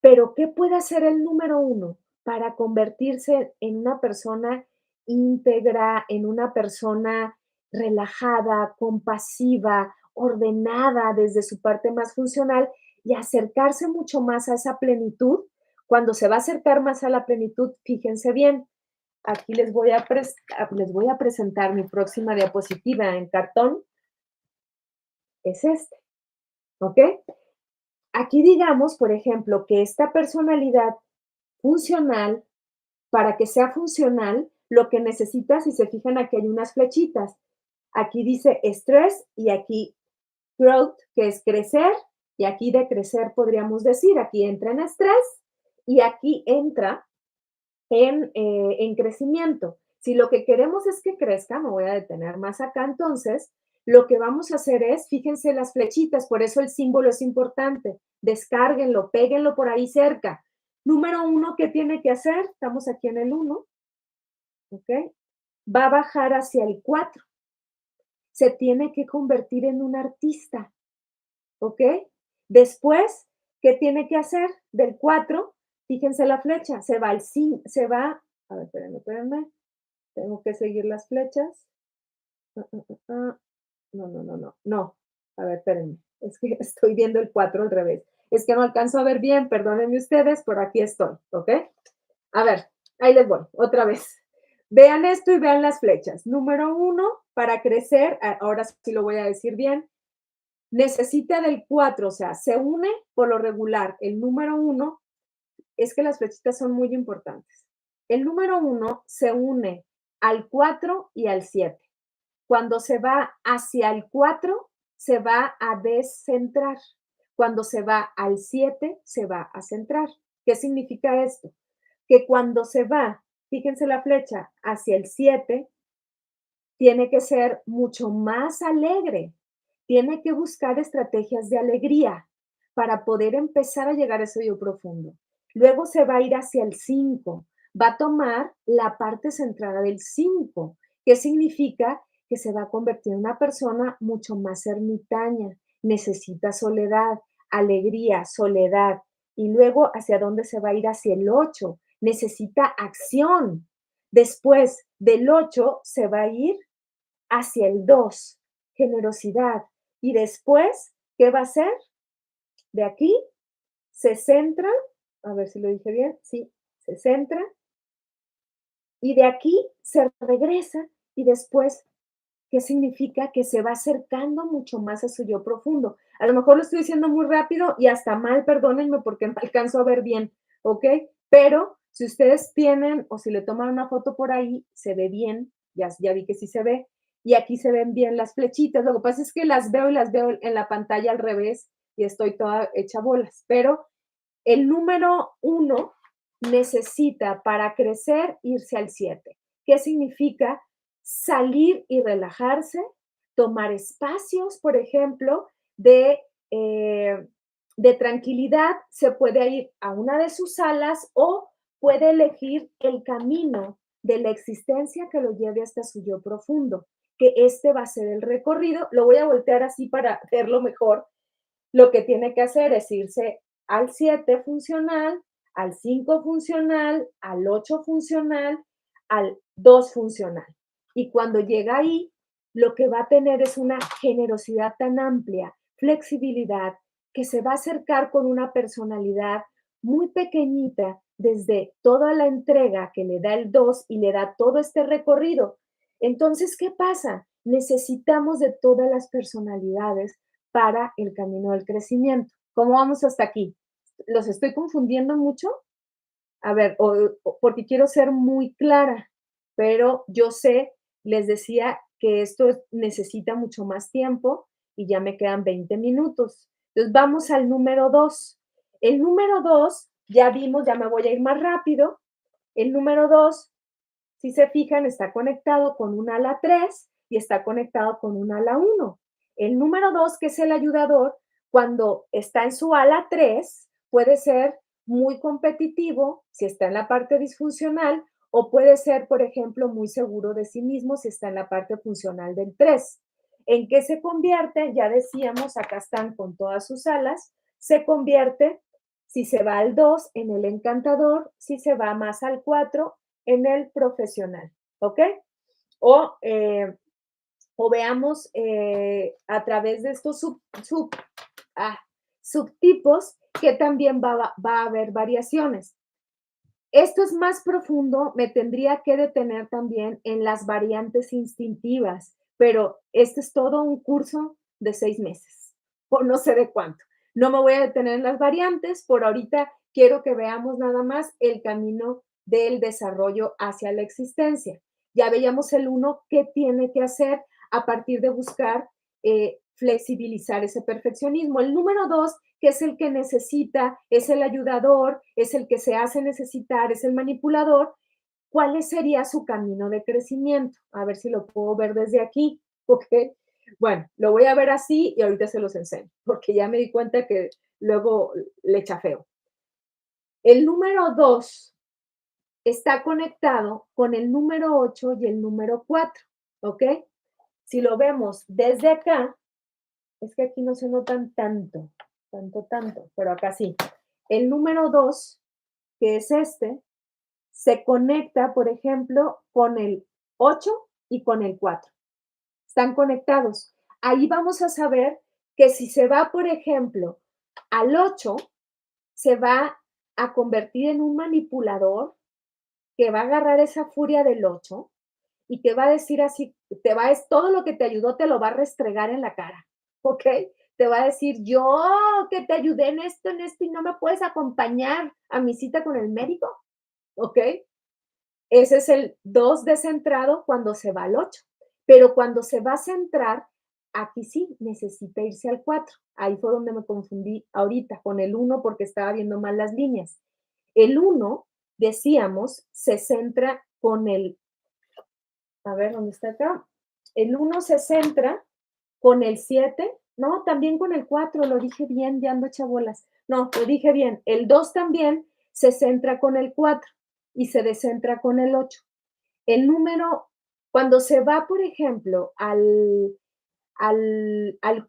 [SPEAKER 1] Pero, ¿qué puede hacer el número 1 para convertirse en una persona íntegra, en una persona relajada, compasiva, ordenada desde su parte más funcional y acercarse mucho más a esa plenitud? Cuando se va a acercar más a la plenitud, fíjense bien, aquí les voy a presentar mi próxima diapositiva en cartón, es este, ¿ok? Aquí digamos, por ejemplo, que esta personalidad funcional, para que sea funcional, lo que necesitas, si se fijan, aquí hay unas flechitas. Aquí dice stress y aquí growth, que es crecer, y aquí de crecer podríamos decir, aquí entra en estrés y aquí entra en crecimiento. Si lo que queremos es que crezca, me voy a detener más acá, entonces, lo que vamos a hacer es, fíjense las flechitas, por eso el símbolo es importante, descárguenlo, péguenlo por ahí cerca. Número 1, ¿qué tiene que hacer? Estamos aquí en el 1, ¿ok? Va a bajar hacia el 4, se tiene que convertir en un artista, ¿ok? Después, ¿qué tiene que hacer? Del 4, fíjense la flecha, se va al 5, se va, a ver, espérenme, tengo que seguir las flechas. Ah. No, no, no, no, no. A ver, espérenme, es que estoy viendo el 4 al revés. Es que no alcanzo a ver bien, perdónenme ustedes, pero aquí estoy, ¿ok? A ver, ahí les voy, otra vez. Vean esto y vean las flechas. Número 1, para crecer, ahora sí lo voy a decir bien, necesita del 4, o sea, se une por lo regular. El número 1, es que las flechitas son muy importantes. El número 1 se une al 4 y al 7. Cuando se va hacia el 4, se va a descentrar. Cuando se va al 7, se va a centrar. ¿Qué significa esto? Que cuando se va, fíjense la flecha, hacia el 7, tiene que ser mucho más alegre, tiene que buscar estrategias de alegría para poder empezar a llegar a ese yo profundo. Luego se va a ir hacia el 5, va a tomar la parte centrada del 5, que significa que se va a convertir en una persona mucho más ermitaña, necesita soledad, alegría, soledad. Y luego, ¿hacia dónde se va a ir? Hacia el 8, necesita acción. Después del 8 se va a ir hacia el 2, generosidad. Y después, ¿qué va a hacer? De aquí se centra, a ver si lo dije bien, sí, se centra, y de aquí se regresa y después, ¿qué significa? Que se va acercando mucho más a su yo profundo. A lo mejor lo estoy diciendo muy rápido y hasta mal, perdónenme porque no alcanzo a ver bien, ¿ok? Pero si ustedes tienen o si le toman una foto por ahí, se ve bien, ya vi que sí se ve, y aquí se ven bien las flechitas. Lo que pasa es que las veo y las veo en la pantalla al revés, y estoy toda hecha bolas, pero el número 1 necesita para crecer irse al 7. ¿Qué significa? Salir y relajarse, tomar espacios, por ejemplo, eh, de tranquilidad, se puede ir a una de sus salas o puede elegir el camino de la existencia que lo lleve hasta su yo profundo, que este va a ser el recorrido. Lo voy a voltear así para verlo mejor. Lo que tiene que hacer es irse al 7 funcional, al 5 funcional, al 8 funcional, al 2 funcional. Y cuando llega ahí, lo que va a tener es una generosidad tan amplia, flexibilidad, que se va a acercar con una personalidad muy pequeñita desde toda la entrega que le da el 2 y le da todo este recorrido. Entonces, ¿qué pasa? Necesitamos de todas las personalidades para el camino del crecimiento. ¿Cómo vamos hasta aquí? ¿Los estoy confundiendo mucho? A ver, porque quiero ser muy clara, pero yo sé, les decía que esto necesita mucho más tiempo y ya me quedan 20 minutos. Entonces vamos al número 2. El número 2, ya vimos, ya me voy a ir más rápido. El número 2, si se fijan, está conectado con un ala 3 y está conectado con un ala 1. El número 2, que es el ayudador, cuando está en su ala 3, puede ser muy competitivo si está en la parte disfuncional o puede ser, por ejemplo, muy seguro de sí mismo si está en la parte funcional del 3. ¿En qué se convierte? Ya decíamos, acá están con todas sus alas, se convierte, si se va al 2, en el encantador, si se va más al 4, en el profesional, ¿ok? O, o veamos a través de estos ah, subtipos que también va a haber variaciones. Esto es más profundo, me tendría que detener también en las variantes instintivas, pero este es todo un curso de 6 meses, o no sé de cuánto. No me voy a detener en las variantes, por ahorita quiero que veamos nada más el camino del desarrollo hacia la existencia. Ya veíamos el 1, qué tiene que hacer a partir de buscar flexibilizar ese perfeccionismo. El número 2, que es el que necesita, es el ayudador, es el que se hace necesitar, es el manipulador. ¿Cuál sería su camino de crecimiento? A ver si lo puedo ver desde aquí, ¿ok? Bueno, lo voy a ver así y ahorita se los enseño, porque ya me di cuenta que luego le chafeo. El número 2 está conectado con el número 8 y el número 4, ¿ok? Si lo vemos desde acá, es que aquí no se notan tanto, pero acá sí. El número 2, que es este, se conecta, por ejemplo, con el 8 y con el 4. Están conectados. Ahí vamos a saber que si se va, por ejemplo, al 8, se va a convertir en un manipulador que va a agarrar esa furia del 8 y que va a decir así, todo lo que te ayudó te lo va a restregar en la cara, ¿ok? Te va a decir, yo que te ayudé en esto y no me puedes acompañar a mi cita con el médico, ¿ok? Ese es el 2 descentrado cuando se va al 8, pero cuando se va a centrar, aquí sí necesita irse al 4. Ahí fue donde me confundí ahorita con el 1 porque estaba viendo mal las líneas. El 1, decíamos, se centra con el, a ver, ¿dónde está acá? El 1 se centra con el 7, no, también con el 4, lo dije bien, ya ando hecha bolas. No, lo dije bien. El 2 también se centra con el 4 y se descentra con el 8. El número, cuando se va, por ejemplo, al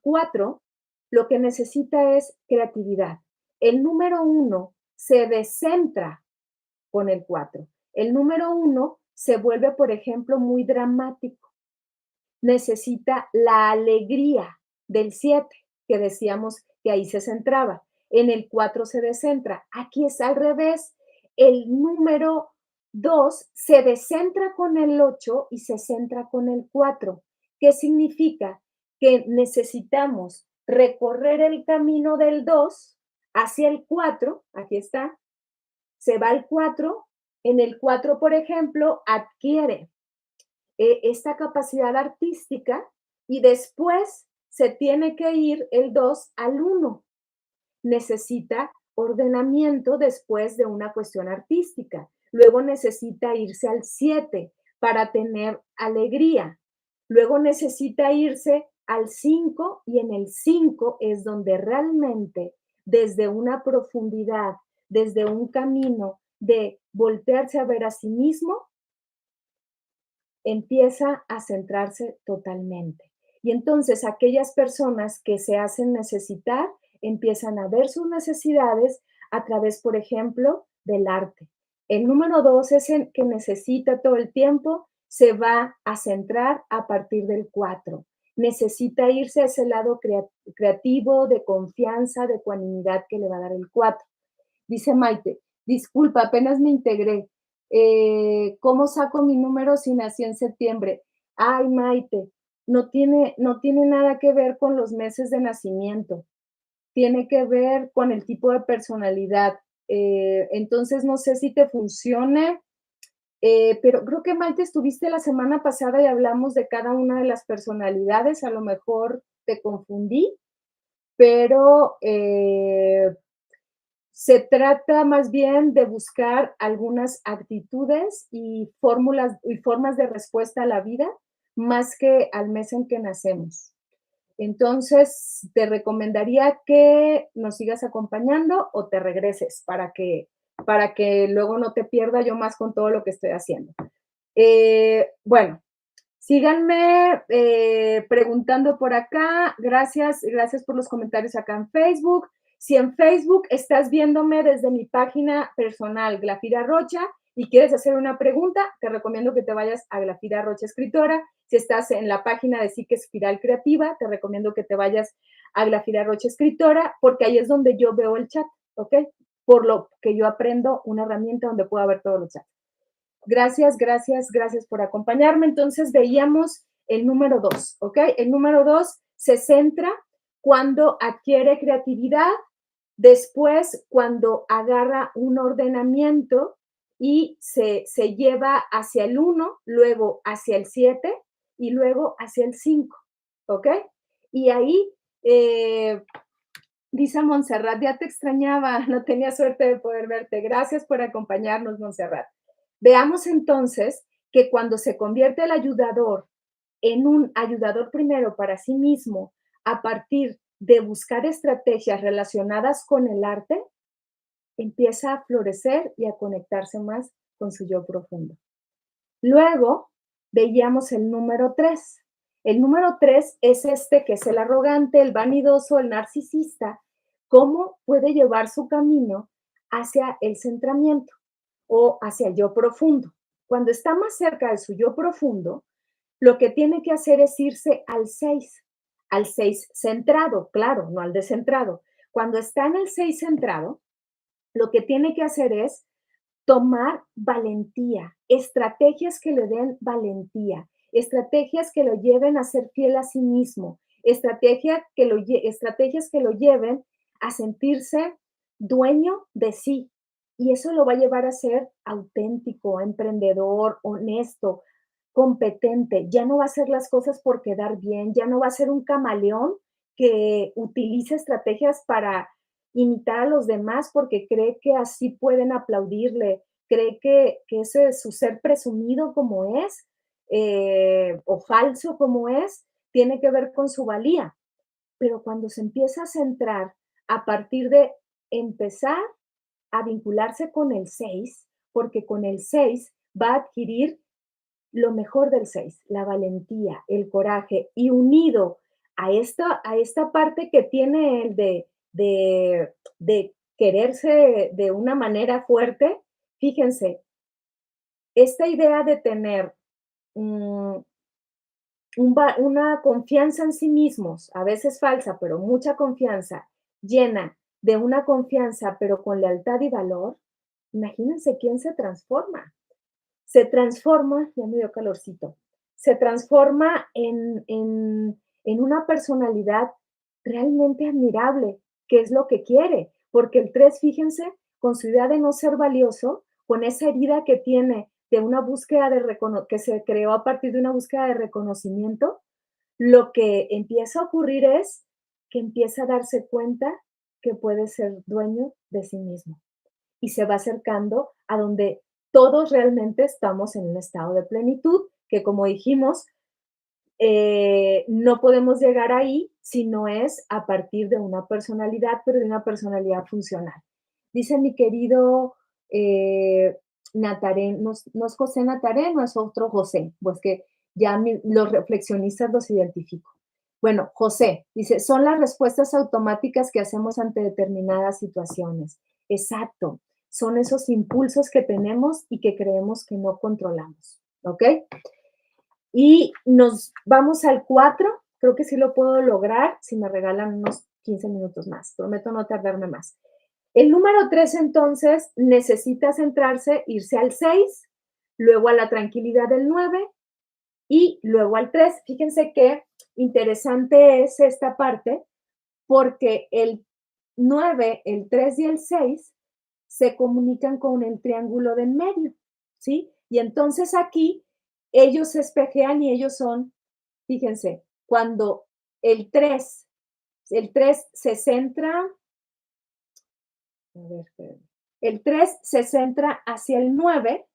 [SPEAKER 1] 4, lo que necesita es creatividad. El número 1 se descentra con el 4. El número 1 se vuelve, por ejemplo, muy dramático. Necesita la alegría del 7, que decíamos que ahí se centraba. En el 4 se descentra. Aquí es al revés. El número 2 se descentra con el 8 y se centra con el 4. ¿Qué significa? Que necesitamos recorrer el camino del 2 hacia el 4. Aquí está. Se va al 4. En el 4, por ejemplo, adquiere esta capacidad artística y después se tiene que ir el 2 al 1. necesita ordenamiento después de una cuestión artística. Luego necesita irse al 7 para tener alegría. Luego necesita irse al 5 y en el 5 es donde realmente desde una profundidad, desde un camino de voltearse a ver a sí mismo, empieza a centrarse totalmente. Y entonces aquellas personas que se hacen necesitar empiezan a ver sus necesidades a través, por ejemplo, del arte. El número 2 es el que necesita todo el tiempo, se va a centrar a partir del 4. Necesita irse a ese lado creativo, de confianza, de ecuanimidad que le va a dar el 4. Dice Maite, disculpa, apenas me integré. ¿Cómo saco mi número si nací en septiembre? Ay, Maite, no tiene nada que ver con los meses de nacimiento, tiene que ver con el tipo de personalidad. Entonces, no sé si te funcione, pero creo que Maite estuviste la semana pasada y hablamos de cada una de las personalidades, a lo mejor te confundí, pero se trata más bien de buscar algunas actitudes y fórmulas y formas de respuesta a la vida, más que al mes en que nacemos. Entonces, te recomendaría que nos sigas acompañando o te regreses para que luego no te pierda yo más con todo lo que estoy haciendo. Bueno, síganme preguntando por acá. Gracias por los comentarios acá en Facebook. Si en Facebook estás viéndome desde mi página personal, Glafira Rocha, y quieres hacer una pregunta, te recomiendo que te vayas a Glafira Rocha Escritora. Si estás en la página de Psique Espiral Creativa, te recomiendo que te vayas a Glafira Rocha Escritora, porque ahí es donde yo veo el chat, ¿ok? Por lo que yo aprendo una herramienta donde puedo ver todos los chats. Gracias por acompañarme. Entonces veíamos el número 2, ¿ok? El número 2 se centra cuando adquiere creatividad, después cuando agarra un ordenamiento y se lleva hacia el 1, luego hacia el 7 y luego hacia el 5, ¿ok? Y ahí dice Montserrat, ya te extrañaba, no tenía suerte de poder verte. Gracias por acompañarnos, Montserrat. Veamos entonces que cuando se convierte el ayudador en un ayudador primero para sí mismo, a partir de buscar estrategias relacionadas con el arte, empieza a florecer y a conectarse más con su yo profundo. Luego veíamos el número 3. El número 3 es este que es el arrogante, el vanidoso, el narcisista. ¿Cómo puede llevar su camino hacia el centramiento o hacia el yo profundo? Cuando está más cerca de su yo profundo, lo que tiene que hacer es irse al 6 centrado, claro, no al descentrado. Cuando está en el 6 centrado, lo que tiene que hacer es tomar valentía, estrategias que le den valentía, estrategias que lo lleven a ser fiel a sí mismo, estrategias que lo lleven a sentirse dueño de sí. Y eso lo va a llevar a ser auténtico, emprendedor, honesto, competente. Ya no va a hacer las cosas por quedar bien, ya no va a ser un camaleón que utiliza estrategias para imitar a los demás porque cree que así pueden aplaudirle, cree que ese es su ser presumido como es, o falso como es, tiene que ver con su valía. Pero cuando se empieza a centrar a partir de empezar a vincularse con el 6, porque con el 6 va a adquirir lo mejor del 6, la valentía, el coraje, y unido a esta parte que tiene él de quererse de una manera fuerte, fíjense, esta idea de tener mm, una confianza en sí mismos, a veces falsa, pero mucha confianza, llena de una confianza, pero con lealtad y valor, imagínense quién se transforma, ya me dio calorcito, se transforma en una personalidad realmente admirable, que es lo que quiere, porque el 3, fíjense, con su idea de no ser valioso, con esa herida que tiene de una búsqueda que se creó a partir de una búsqueda de reconocimiento, lo que empieza a ocurrir es que empieza a darse cuenta que puede ser dueño de sí mismo y se va acercando a donde todos realmente estamos en un estado de plenitud, que como dijimos, no podemos llegar ahí si no es a partir de una personalidad, pero de una personalidad funcional. Dice mi querido Natarén, no es José Natarén, no es otro José, pues que ya los reflexionistas los identifico. Bueno, José dice, son las respuestas automáticas que hacemos ante determinadas situaciones. Exacto, son esos impulsos que tenemos y que creemos que no controlamos. ¿Ok? Y nos vamos al 4. Creo que sí lo puedo lograr si me regalan unos 15 minutos más. Prometo no tardarme más. El número 3 entonces necesita centrarse, irse al 6, luego a la tranquilidad del 9 y luego al 3. Fíjense qué interesante es esta parte porque el 9, el 3 y el 6 se comunican con el triángulo de en medio, ¿sí? Y entonces aquí ellos se espejean y ellos son, fíjense, cuando el 3, el 3 se centra, a ver, espérenme, el 3 se centra hacia el 9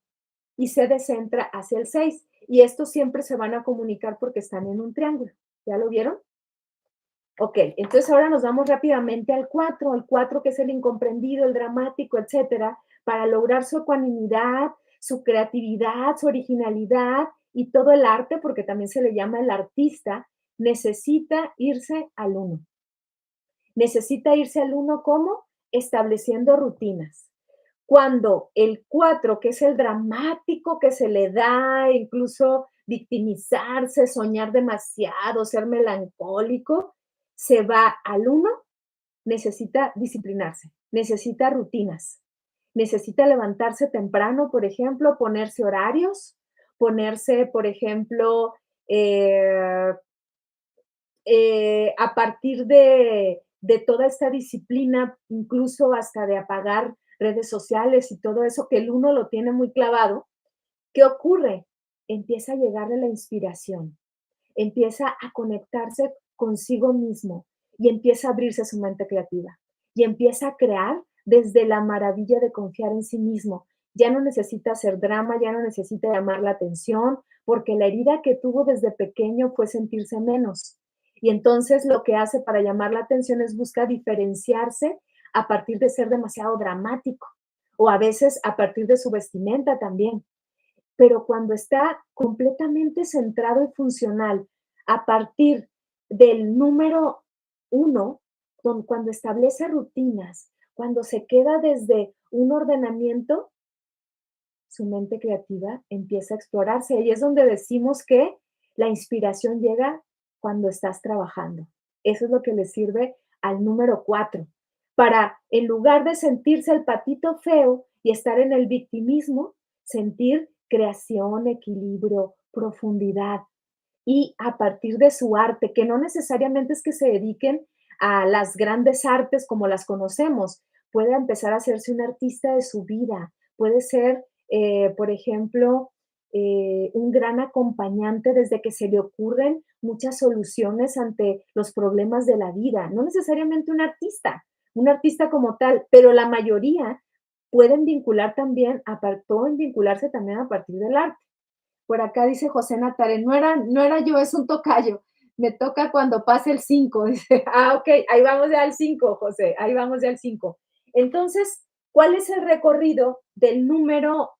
[SPEAKER 1] y se descentra hacia el 6. Y estos siempre se van a comunicar porque están en un triángulo. ¿Ya lo vieron? Ok, entonces ahora nos vamos rápidamente al 4, el 4 que es el incomprendido, el dramático, etcétera, para lograr su ecuanimidad, su creatividad, su originalidad y todo el arte, porque también se le llama el artista, necesita irse al 1. Necesita irse al 1 ¿cómo? Estableciendo rutinas. Cuando el 4, que es el dramático que se le da, incluso victimizarse, soñar demasiado, ser melancólico, se va al 1, necesita disciplinarse, necesita rutinas, necesita levantarse temprano, por ejemplo, ponerse horarios, ponerse, por ejemplo, eh, a partir de toda esta disciplina, incluso hasta de apagar redes sociales y todo eso, que el uno lo tiene muy clavado, ¿qué ocurre? Empieza a llegarle la inspiración, empieza a conectarse consigo mismo y empieza a abrirse su mente creativa y empieza a crear desde la maravilla de confiar en sí mismo. Ya no necesita hacer drama, ya no necesita llamar la atención, porque la herida que tuvo desde pequeño fue sentirse menos. Y entonces lo que hace para llamar la atención es buscar diferenciarse a partir de ser demasiado dramático o a veces a partir de su vestimenta también. Pero cuando está completamente centrado y funcional a partir del número 1, cuando establece rutinas, cuando se queda desde un ordenamiento, su mente creativa empieza a explorarse. Y es donde decimos que la inspiración llega cuando estás trabajando. Eso es lo que le sirve al número 4. Para, en lugar de sentirse el patito feo y estar en el victimismo, sentir creación, equilibrio, profundidad. Y a partir de su arte, que no necesariamente es que se dediquen a las grandes artes como las conocemos, puede empezar a hacerse un artista de su vida, puede ser, por ejemplo, un gran acompañante desde que se le ocurren muchas soluciones ante los problemas de la vida, no necesariamente un artista como tal, pero la mayoría pueden vincular también, pueden vincularse también a partir del arte. Por acá dice José Natare, no era yo, es un tocayo. Me toca cuando pase el 5. Dice, ok, ahí vamos ya al 5, José, ahí vamos ya al 5. Entonces, ¿cuál es el recorrido del número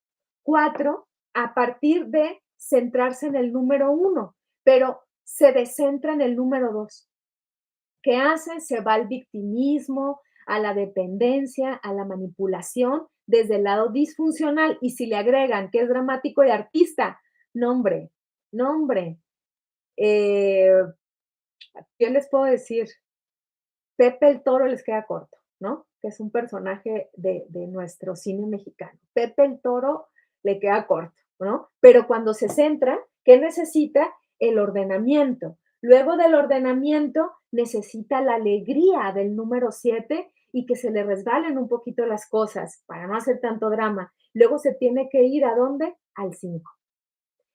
[SPEAKER 1] 4 a partir de centrarse en el número 1? Pero se descentra en el número 2. ¿Qué hace? Se va al victimismo, a la dependencia, a la manipulación desde el lado disfuncional. Y si le agregan que es dramático y artista, nombre, nombre. Eh, ¿Qué les puedo decir? Pepe el Toro les queda corto, ¿no? Que es un personaje de nuestro cine mexicano. Pepe el Toro le queda corto, ¿no? Pero cuando se centra, ¿qué necesita? El ordenamiento. Luego del ordenamiento necesita la alegría del número 7 y que se le resbalen un poquito las cosas para no hacer tanto drama. Luego se tiene que ir ¿a dónde? Al 5.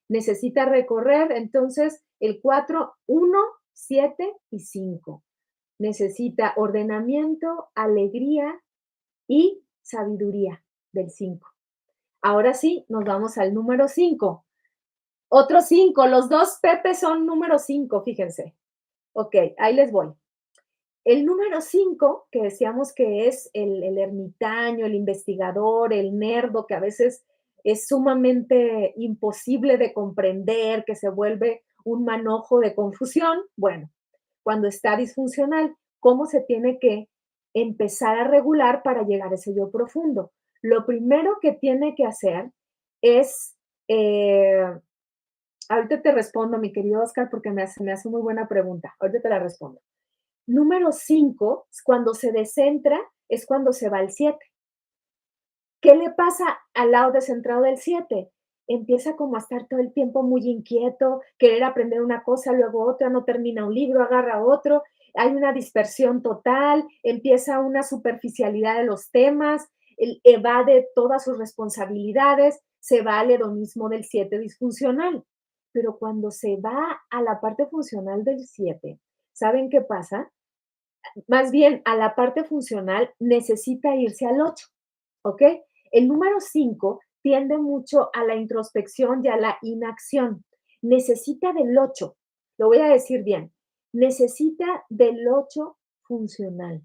[SPEAKER 1] Necesita recorrer entonces el 4, 1, 7 y 5. necesita ordenamiento, alegría y sabiduría del 5. Ahora sí, nos vamos al número 5. Otro 5, los dos Pepe son número 5, fíjense. Ok, ahí les voy. El número 5, que decíamos que es el ermitaño, el investigador, el nerdo, que a veces es sumamente imposible de comprender, que se vuelve un manojo de confusión. Bueno, cuando está disfuncional, ¿cómo se tiene que empezar a regular para llegar a ese yo profundo? Lo primero que tiene que hacer es, eh, ahorita te respondo, mi querido Oscar, porque me hace muy buena pregunta. Ahorita te la respondo. Número 5, cuando se descentra, es cuando se va al 7. ¿Qué le pasa al lado descentrado del 7? Empieza como a estar todo el tiempo muy inquieto, querer aprender una cosa, luego otra, no termina un libro, agarra otro, hay una dispersión total, empieza una superficialidad de los temas, evade todas sus responsabilidades, se va al hedonismo del 7 disfuncional. Pero cuando se va a la parte funcional del 7, ¿saben qué pasa? Más bien a la parte funcional necesita irse al 8, ¿ok? El número 5 tiende mucho a la introspección y a la inacción. Necesita del 8, lo voy a decir bien, necesita del 8 funcional,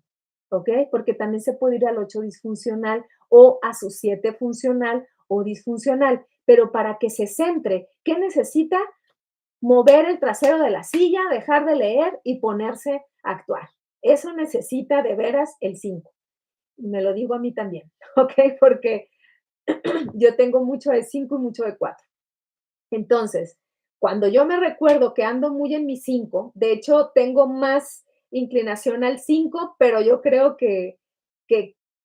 [SPEAKER 1] ¿ok? Porque también se puede ir al 8 disfuncional o a su 7 funcional o disfuncional, pero para que se centre, ¿qué necesita? Mover el trasero de la silla, dejar de leer y ponerse a actuar. Eso necesita de veras el 5. Me lo digo a mí también, ¿ok? Porque yo tengo mucho de 5 y mucho de 4. Entonces, cuando yo me recuerdo que ando muy en mi 5, de hecho, tengo más inclinación al 5, pero yo creo que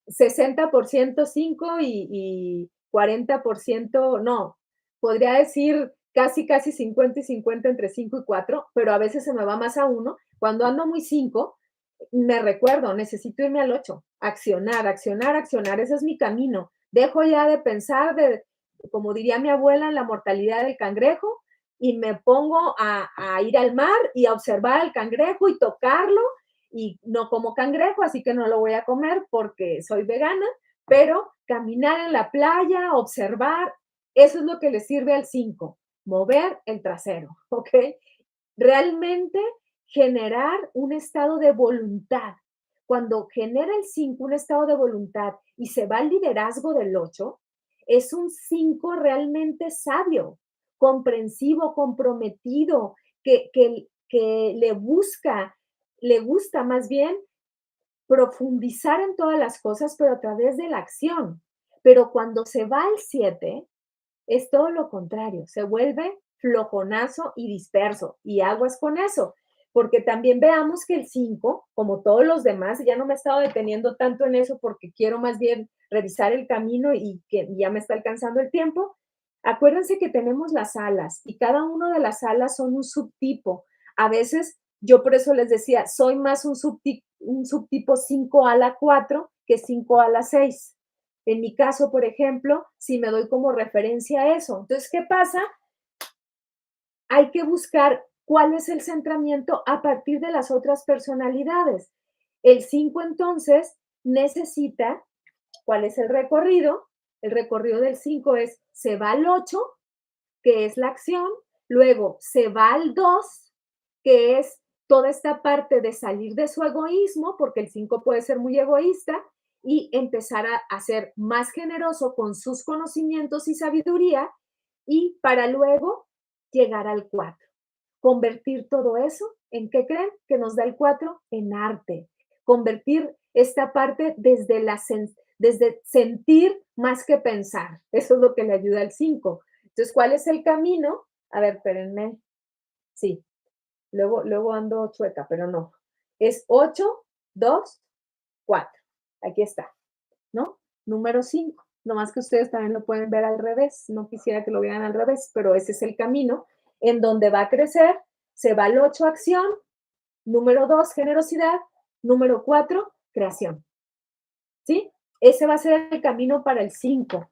[SPEAKER 1] 60% 5 y 40%, no, podría decir casi, casi 50 y 50 entre 5 y 4, pero a veces se me va más a uno. Cuando ando muy 5, me recuerdo, necesito irme al 8, accionar, accionar, accionar, ese es mi camino. Dejo ya de pensar, como diría mi abuela, en la mortalidad del cangrejo y me pongo a ir al mar y a observar al cangrejo y tocarlo y no como cangrejo, así que no lo voy a comer porque soy vegana, pero caminar en la playa, observar, eso es lo que le sirve al 5, mover el trasero, ¿ok? Realmente generar un estado de voluntad. Cuando genera el 5 un estado de voluntad y se va al liderazgo del 8, es un 5 realmente sabio, comprensivo, comprometido, que le gusta más bien profundizar en todas las cosas, pero a través de la acción. Pero cuando se va al 7, es todo lo contrario, se vuelve flojonazo y disperso, y aguas con eso, porque también veamos que el 5, como todos los demás, ya no me he estado deteniendo tanto en eso porque quiero más bien revisar el camino y que ya me está alcanzando el tiempo. Acuérdense que tenemos las alas y cada una de las alas son un subtipo. A veces, yo por eso les decía, soy más un subtipo 5 ala 4 que 5 ala 6. En mi caso, por ejemplo, si me doy como referencia a eso. Entonces, ¿qué pasa? Hay que buscar cuál es el centramiento a partir de las otras personalidades. El 5 entonces necesita, ¿cuál es el recorrido? El recorrido del 5 es, se va al 8, que es la acción, luego se va al 2, que es toda esta parte de salir de su egoísmo, porque el 5 puede ser muy egoísta, y empezar a ser más generoso con sus conocimientos y sabiduría, y para luego llegar al 4. Convertir todo eso, ¿en qué creen? Que nos da el 4 en arte. Convertir esta parte desde sentir más que pensar. Eso es lo que le ayuda al 5. Entonces, ¿cuál es el camino? A ver, espérenme. Sí, luego ando chueca, pero no. Es 8, 2, 4. Aquí está, ¿no? Número 5. Nomás que ustedes también lo pueden ver al revés. No quisiera que lo vean al revés, pero ese es el camino en donde va a crecer. Se va al 8, acción. Número 2, generosidad. Número 4, creación. ¿Sí? Ese va a ser el camino para el 5.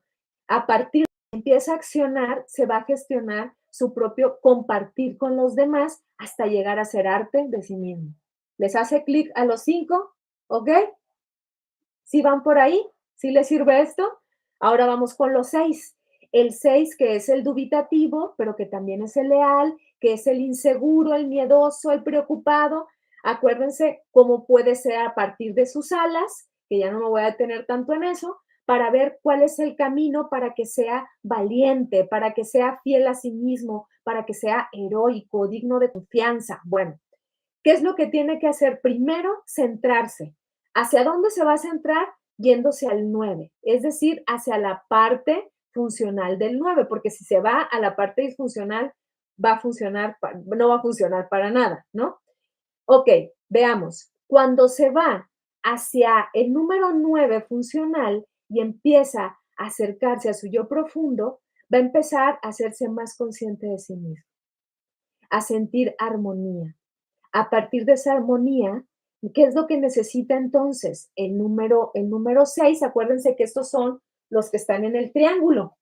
[SPEAKER 1] A partir de que empieza a accionar, se va a gestionar su propio compartir con los demás hasta llegar a ser arte de sí mismo. ¿Les hace clic a los 5? ¿Ok? ¿Sí van por ahí? ¿Sí les sirve esto? Ahora vamos con los 6. El 6 que es el dubitativo, pero que también es el leal, que es el inseguro, el miedoso, el preocupado. Acuérdense cómo puede ser a partir de sus alas, que ya no me voy a detener tanto en eso, para ver cuál es el camino para que sea valiente, para que sea fiel a sí mismo, para que sea heroico, digno de confianza. Bueno, ¿qué es lo que tiene que hacer? Primero, centrarse. ¿Hacia dónde se va a centrar? Yéndose al 9, es decir, hacia la parte funcional del 9, porque si se va a la parte disfuncional, va a funcionar, no va a funcionar para nada, ¿no? Ok, veamos. Cuando se va hacia el número 9 funcional y empieza a acercarse a su yo profundo, va a empezar a hacerse más consciente de sí mismo, a sentir armonía. A partir de esa armonía, ¿qué es lo que necesita entonces? El número 6, acuérdense que estos son los que están en el triángulo,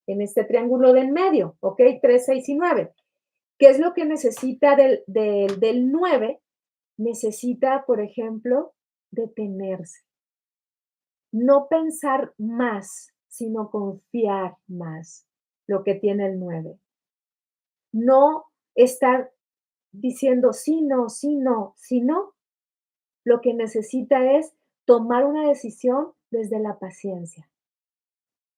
[SPEAKER 1] en este triángulo de en medio, ¿ok? 3, 6 y 9. ¿Qué es lo que necesita del 9? Necesita, por ejemplo, detenerse, no pensar más, sino confiar más, lo que tiene el 9. No estar diciendo sí, no, sí, no, sí, no. Lo que necesita es tomar una decisión desde la paciencia.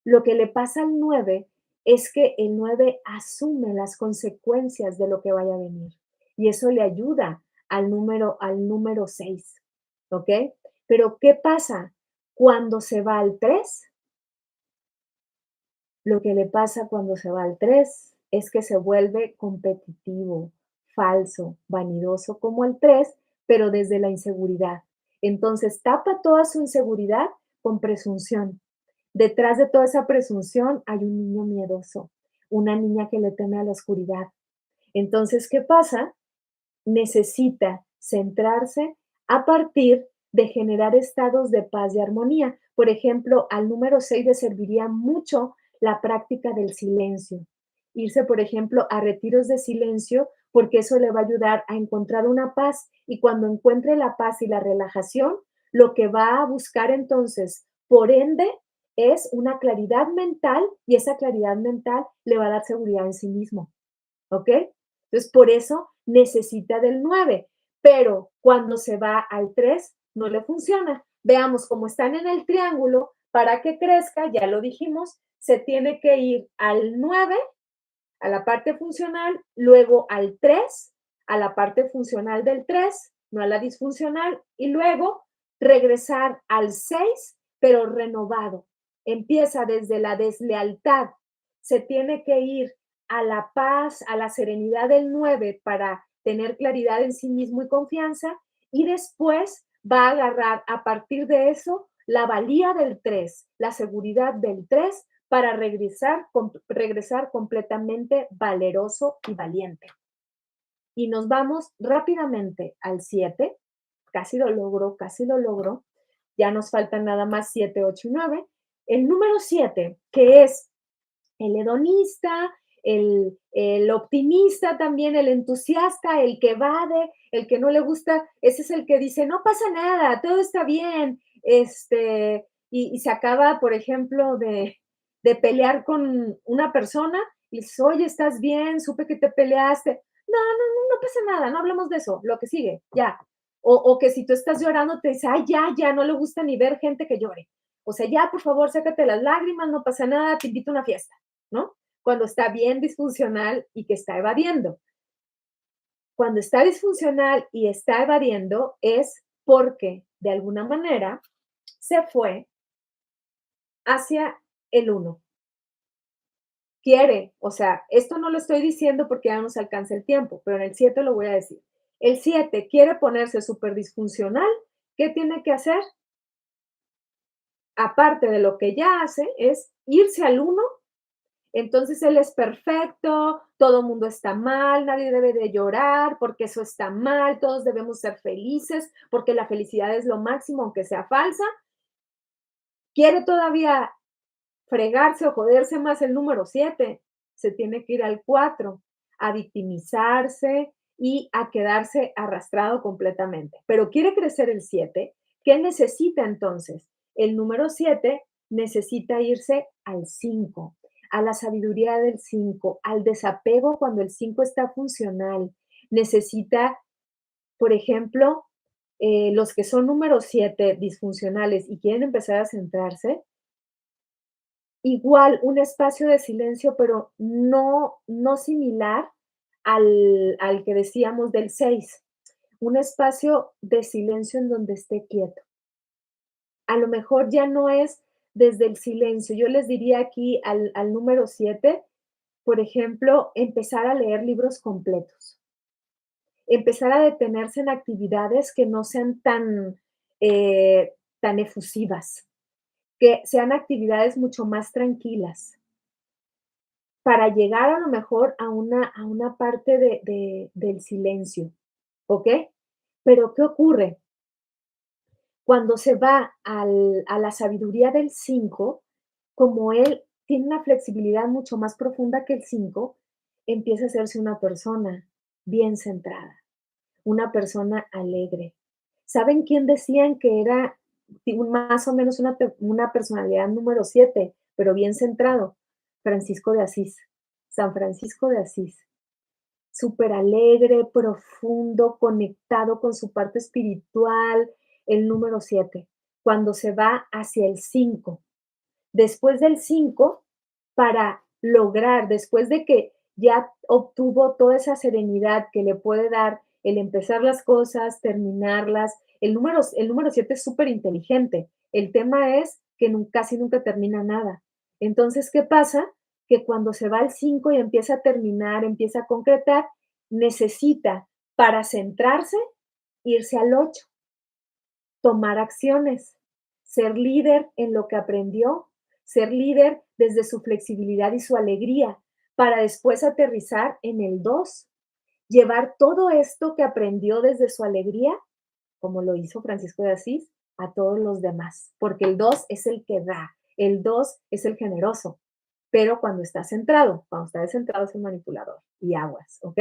[SPEAKER 1] Lo que le pasa al 9 es que el 9 asume las consecuencias de lo que vaya a venir y eso le ayuda al número 6, ¿ok? Pero ¿qué pasa cuando se va al 3? Lo que le pasa cuando se va al 3 es que se vuelve competitivo, falso, vanidoso como el 3, pero desde la inseguridad. Entonces tapa toda su inseguridad con presunción. Detrás de toda esa presunción hay un niño miedoso, una niña que le teme a la oscuridad. Entonces, ¿qué pasa? Necesita centrarse a partir de generar estados de paz y armonía. Por ejemplo, al número 6 le serviría mucho la práctica del silencio. Irse, por ejemplo, a retiros de silencio, porque eso le va a ayudar a encontrar una paz y cuando encuentre la paz y la relajación, lo que va a buscar entonces, por ende, es una claridad mental y esa claridad mental le va a dar seguridad en sí mismo. ¿Ok? Entonces, por eso necesita del 9, pero cuando se va al 3 no le funciona. Veamos, como están en el triángulo, para que crezca, ya lo dijimos, se tiene que ir al 9, a la parte funcional, luego al 3, a la parte funcional del 3, no a la disfuncional, y luego regresar al 6, pero renovado. Empieza desde la deslealtad, se tiene que ir a la paz, a la serenidad del 9 para tener claridad en sí mismo y confianza, y después va a agarrar a partir de eso la valía del 3, la seguridad del 3 para regresar completamente valeroso y valiente. Y nos vamos rápidamente al 7. Casi lo logro, casi lo logro. Ya nos faltan nada más 7, 8 y 9. El número 7, que es el hedonista, el optimista también, el entusiasta, el que evade, el que no le gusta, ese es el que dice, no pasa nada, todo está bien, y se acaba, por ejemplo, de pelear con una persona y dices, oye, ¿estás bien? Supe que te peleaste. No, no, no, no pasa nada, no hablemos de eso, lo que sigue, ya. O que si tú estás llorando, te dice, ay, ya, ya, no le gusta ni ver gente que llore. O sea, ya, por favor, sácate las lágrimas, no pasa nada, te invito a una fiesta, ¿no? Cuando está bien disfuncional y que está evadiendo. Cuando está disfuncional y está evadiendo es porque, de alguna manera, se fue hacia el uno. Quiere, o sea, esto no lo estoy diciendo porque ya nos alcanza el tiempo, pero en el 7 lo voy a decir. El 7 quiere ponerse súper disfuncional. ¿Qué tiene que hacer? Aparte de lo que ya hace, es irse al uno. Entonces él es perfecto, todo el mundo está mal, nadie debe de llorar porque eso está mal, todos debemos ser felices porque la felicidad es lo máximo, aunque sea falsa. Quiere todavía fregarse o joderse más el número 7, se tiene que ir al 4, a victimizarse, y a quedarse arrastrado completamente. Pero quiere crecer el 7. ¿Qué necesita entonces? El número 7 necesita irse al 5, a la sabiduría del 5, al desapego cuando el 5 está funcional. Necesita, por ejemplo, los que son número 7 disfuncionales y quieren empezar a centrarse, igual un espacio de silencio, pero no similar al que decíamos del 6. Un espacio de silencio en donde esté quieto. A lo mejor ya no es desde el silencio. Yo les diría aquí al número 7, por ejemplo, empezar a leer libros completos, empezar a detenerse en actividades que no sean tan efusivas, que sean actividades mucho más tranquilas, para llegar a lo mejor a una parte del silencio, ¿ok? Pero, ¿qué ocurre? Cuando se va a la sabiduría del 5, como él tiene una flexibilidad mucho más profunda que el 5, empieza a hacerse una persona bien centrada, una persona alegre. ¿Saben quién decían que era más o menos una personalidad número 7, pero bien centrado? Francisco de Asís, San Francisco de Asís. Súper alegre, profundo, conectado con su parte espiritual, el número 7, cuando se va hacia el 5. Después del 5, para lograr, después de que ya obtuvo toda esa serenidad que le puede dar el empezar las cosas, terminarlas, el número 7 es súper inteligente. El tema es que casi nunca termina nada. Entonces, ¿qué pasa? Que cuando se va al 5 y empieza a terminar, empieza a concretar, necesita, para centrarse, irse al 8, tomar acciones, ser líder en lo que aprendió, ser líder desde su flexibilidad y su alegría, para después aterrizar en el 2, llevar todo esto que aprendió desde su alegría, como lo hizo Francisco de Asís, a todos los demás, porque el 2 es el que da, el 2 es el generoso, pero cuando está centrado, cuando está descentrado es el manipulador y aguas, ¿ok?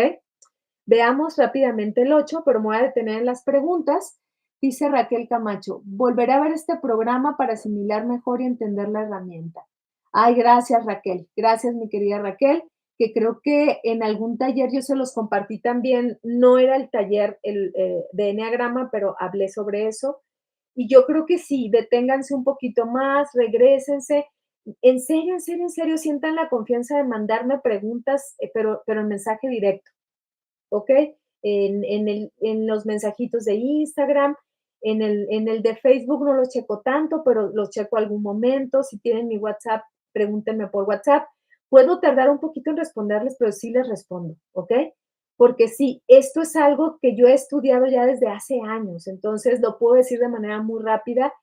[SPEAKER 1] Veamos rápidamente el 8, pero me voy a detener en las preguntas. Dice Raquel Camacho, volveré a ver este programa para asimilar mejor y entender la herramienta. Ay, gracias Raquel, gracias mi querida Raquel, que creo que en algún taller yo se los compartí también, no era el taller de Enneagrama, pero hablé sobre eso. Y yo creo que sí, deténganse un poquito más, regrésense. En serio, sientan la confianza de mandarme preguntas, pero en mensaje directo. ¿Ok? En los mensajitos de Instagram, en el de Facebook no los checo tanto, pero los checo algún momento. Si tienen mi WhatsApp, pregúntenme por WhatsApp. Puedo tardar un poquito en responderles, pero sí les respondo, ¿ok? Porque sí, esto es algo que yo he estudiado ya desde hace años, entonces lo puedo decir de manera muy rápida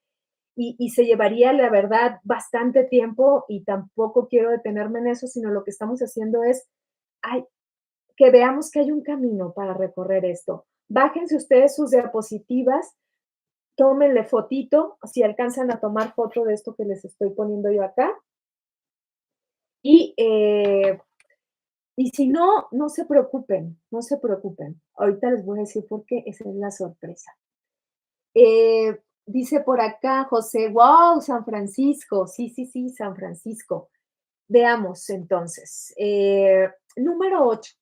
[SPEAKER 1] y se llevaría, la verdad, bastante tiempo y tampoco quiero detenerme en eso, sino lo que estamos haciendo es, ay, que veamos que hay un camino para recorrer esto. Bájense ustedes sus diapositivas, tómenle fotito, si alcanzan a tomar foto de esto que les estoy poniendo yo acá. Y, eh, y si no, no se preocupen, no se preocupen. Ahorita les voy a decir por qué, esa es la sorpresa. Dice por acá José, wow, San Francisco. Sí, sí, sí, San Francisco. Veamos entonces. Número 8.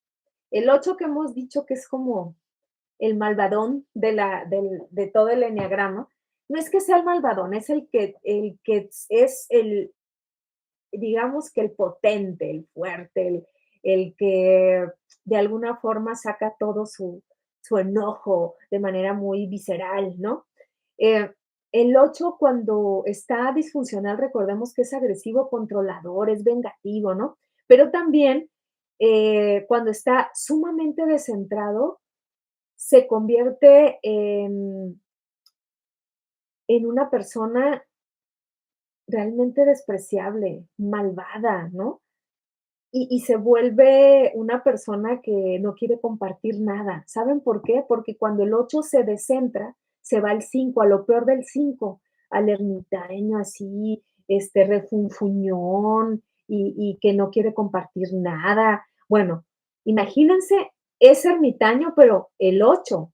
[SPEAKER 1] El 8 que hemos dicho que es como el malvadón de todo el enneagrama, no es que sea el malvadón, es el que es digamos que el potente, el fuerte, el que de alguna forma saca todo su enojo de manera muy visceral, ¿no? Eh, el 8 cuando está disfuncional, recordemos que es agresivo, controlador, es vengativo, ¿no? Pero también cuando está sumamente descentrado, se convierte en una persona realmente despreciable, malvada, ¿no? Y se vuelve una persona que no quiere compartir nada. ¿Saben por qué? Porque cuando el 8 se descentra, se va al 5, a lo peor del 5, al ermitaño así, refunfuñón y que no quiere compartir nada. Bueno, imagínense es ermitaño, pero el 8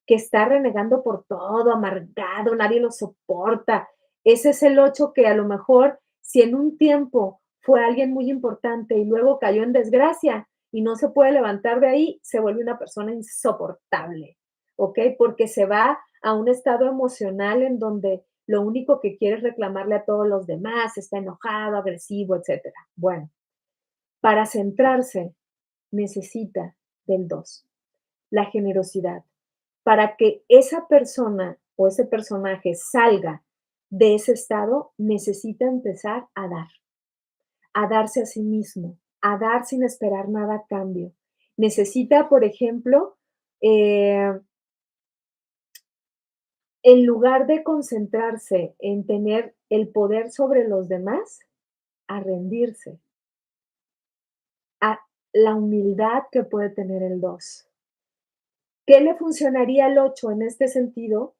[SPEAKER 1] que está renegando por todo, amargado, nadie lo soporta. Ese es el 8 que a lo mejor, si en un tiempo fue alguien muy importante y luego cayó en desgracia y no se puede levantar de ahí, se vuelve una persona insoportable, ¿ok? Porque se va a un estado emocional en donde lo único que quiere es reclamarle a todos los demás, está enojado, agresivo, etcétera. Bueno, para centrarse necesita del 2 la generosidad. Para que esa persona o ese personaje salga de ese estado, necesita empezar a darse a sí mismo, a dar sin esperar nada a cambio. Necesita, por ejemplo, eh, en lugar de concentrarse en tener el poder sobre los demás, a rendirse, a la humildad que puede tener el 2. ¿Qué le funcionaría al 8 en este sentido?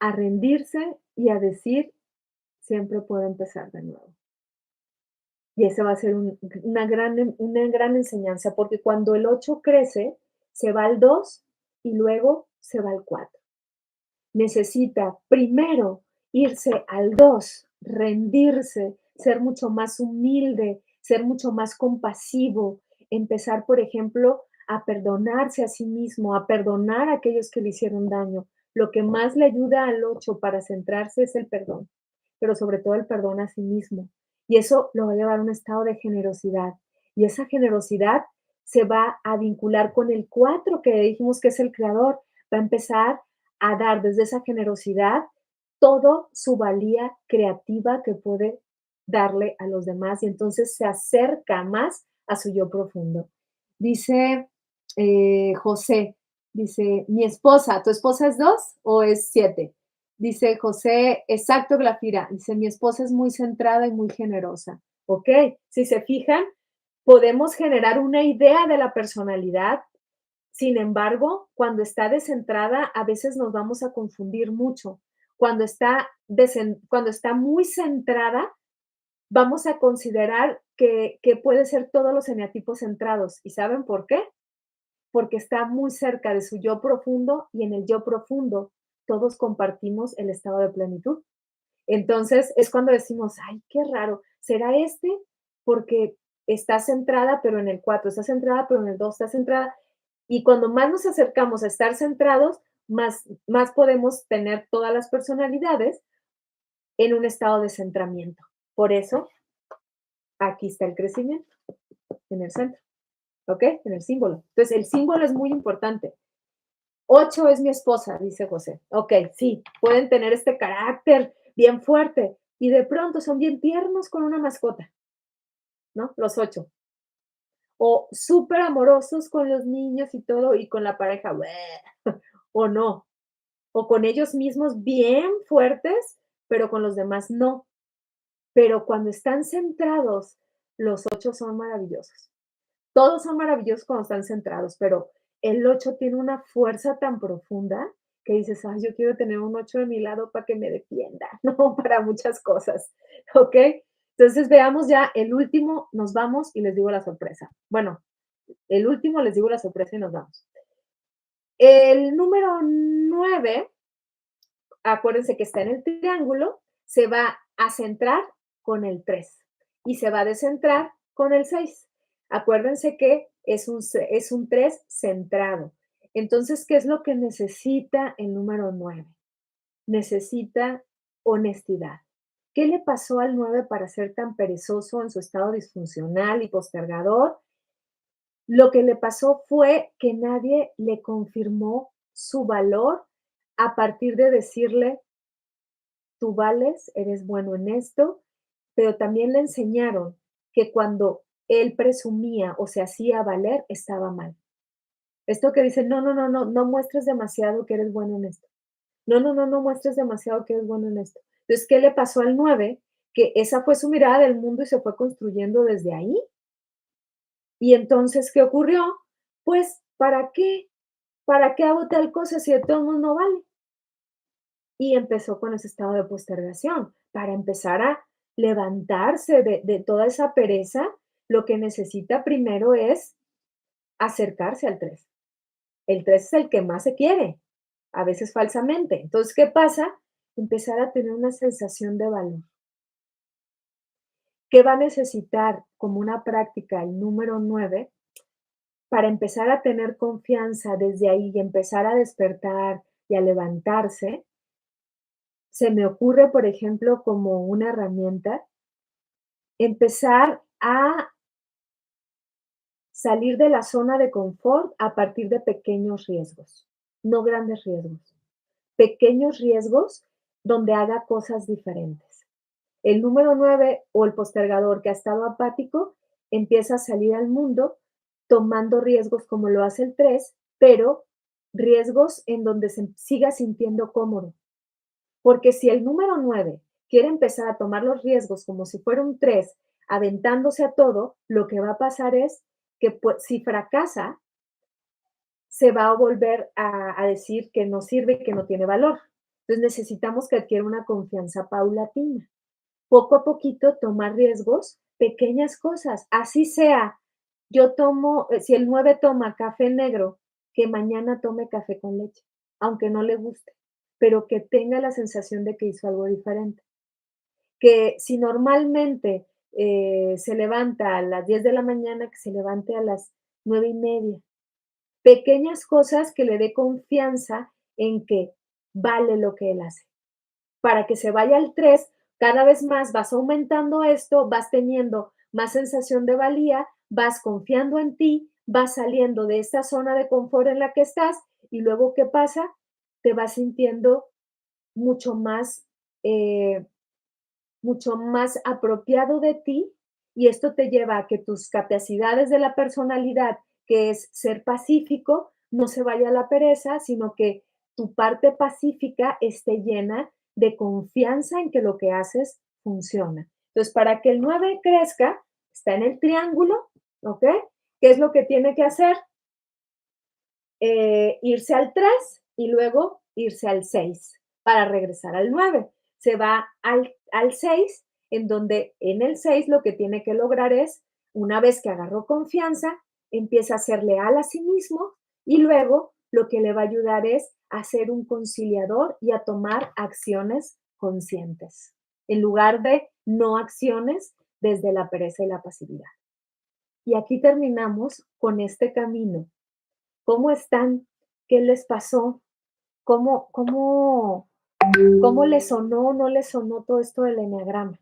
[SPEAKER 1] A rendirse y a decir, siempre puedo empezar de nuevo. Y esa va a ser una gran enseñanza, porque cuando el 8 crece, se va al 2 y luego se va al 4. Necesita primero irse al 2, rendirse, ser mucho más humilde, ser mucho más compasivo, empezar, por ejemplo, a perdonarse a sí mismo, a perdonar a aquellos que le hicieron daño. Lo que más le ayuda al 8 para centrarse es el perdón, pero sobre todo el perdón a sí mismo. Y eso lo va a llevar a un estado de generosidad. Y esa generosidad se va a vincular con el 4 que dijimos que es el creador. Va a empezar a dar desde esa generosidad todo su valía creativa que puede darle a los demás y entonces se acerca más a su yo profundo. Dice José, dice, mi esposa, ¿tu esposa es 2 o es 7? Dice José, exacto, Glafira, dice, mi esposa es muy centrada y muy generosa. Ok, si se fijan, podemos generar una idea de la personalidad. Sin embargo, cuando está descentrada, a veces nos vamos a confundir mucho. Cuando está muy centrada, vamos a considerar que puede ser todos los eneatipos centrados. ¿Y saben por qué? Porque está muy cerca de su yo profundo y en el yo profundo todos compartimos el estado de plenitud. Entonces es cuando decimos, ay, qué raro, ¿será este? Porque está centrada, pero en el 4, está centrada, pero en el 2, está centrada. Y cuando más nos acercamos a estar centrados, más podemos tener todas las personalidades en un estado de centramiento. Por eso, aquí está el crecimiento, en el centro, ¿ok? En el símbolo. Entonces, el símbolo es muy importante. 8 es mi esposa, dice José. Ok, sí, pueden tener este carácter bien fuerte y de pronto son bien tiernos con una mascota, ¿no? Los 8. O súper amorosos con los niños y todo y con la pareja, o no. O con ellos mismos bien fuertes, pero con los demás no. Pero cuando están centrados, los 8 son maravillosos. Todos son maravillosos cuando están centrados, pero el 8 tiene una fuerza tan profunda que dices: "Ay, yo quiero tener un 8 de mi lado para que me defienda", ¿no? Para muchas cosas, ¿ok? Entonces, veamos ya el último, nos vamos y les digo la sorpresa. Bueno, el último les digo la sorpresa y nos vamos. El número 9, acuérdense que está en el triángulo, se va a centrar con el 3 y se va a descentrar con el 6. Acuérdense que es un 3 centrado. Entonces, ¿qué es lo que necesita el número 9? Necesita honestidad. ¿Qué le pasó al 9 para ser tan perezoso en su estado disfuncional y postergador? Lo que le pasó fue que nadie le confirmó su valor a partir de decirle, tú vales, eres bueno en esto, pero también le enseñaron que cuando él presumía o se hacía valer, estaba mal. Esto que dice, no, no, no, no, no muestres demasiado que eres bueno en esto. No, no, no, no muestres demasiado que eres bueno en esto. Entonces, ¿qué le pasó al 9? Que esa fue su mirada del mundo y se fue construyendo desde ahí. Y entonces, ¿qué ocurrió? Pues, ¿para qué? ¿Para qué hago tal cosa si de todos modos no vale? Y empezó con ese estado de postergación, para empezar a levantarse de toda esa pereza lo que necesita primero es acercarse al 3. El 3 es el que más se quiere, a veces falsamente. Entonces, ¿qué pasa? Empezar a tener una sensación de valor. ¿Qué va a necesitar como una práctica el número 9 para empezar a tener confianza desde ahí y empezar a despertar y a levantarse? Se me ocurre, por ejemplo, como una herramienta, empezar a salir de la zona de confort a partir de pequeños riesgos, no grandes riesgos, pequeños riesgos donde haga cosas diferentes. El número 9 o el postergador que ha estado apático empieza a salir al mundo tomando riesgos como lo hace el 3, pero riesgos en donde se siga sintiendo cómodo. Porque si el número 9 quiere empezar a tomar los riesgos como si fuera un 3, aventándose a todo, lo que va a pasar es que pues, si fracasa, se va a volver a decir que no sirve y que no tiene valor. Entonces necesitamos que adquiera una confianza paulatina. Poco a poquito tomar riesgos, pequeñas cosas, así sea. Yo tomo, si el 9 toma café negro, que mañana tome café con leche, aunque no le guste, pero que tenga la sensación de que hizo algo diferente. Que si normalmente se levanta a las 10 de la mañana, que se levante a las 9:30. Pequeñas cosas que le dé confianza en que vale lo que él hace. Para que se vaya al 3, cada vez más vas aumentando esto, vas teniendo más sensación de valía, vas confiando en ti, vas saliendo de esta zona de confort en la que estás y luego, ¿qué pasa? Te vas sintiendo mucho más, eh, mucho más apropiado de ti y esto te lleva a que tus capacidades de la personalidad, que es ser pacífico, no se vaya a la pereza, sino que tu parte pacífica esté llena de confianza en que lo que haces funciona. Entonces, para que el 9 crezca, está en el triángulo, ¿ok? ¿Qué es lo que tiene que hacer? Irse al 3 y luego irse al 6 para regresar al 9. Se va al 6, en donde en el 6 lo que tiene que lograr es, una vez que agarró confianza, empieza a ser leal a sí mismo y luego lo que le va a ayudar es a ser un conciliador y a tomar acciones conscientes, en lugar de no acciones desde la pereza y la pasividad. Y aquí terminamos con este camino. ¿Cómo están? ¿Qué les pasó? ¿Cómo les sonó o no les sonó todo esto del eneagrama?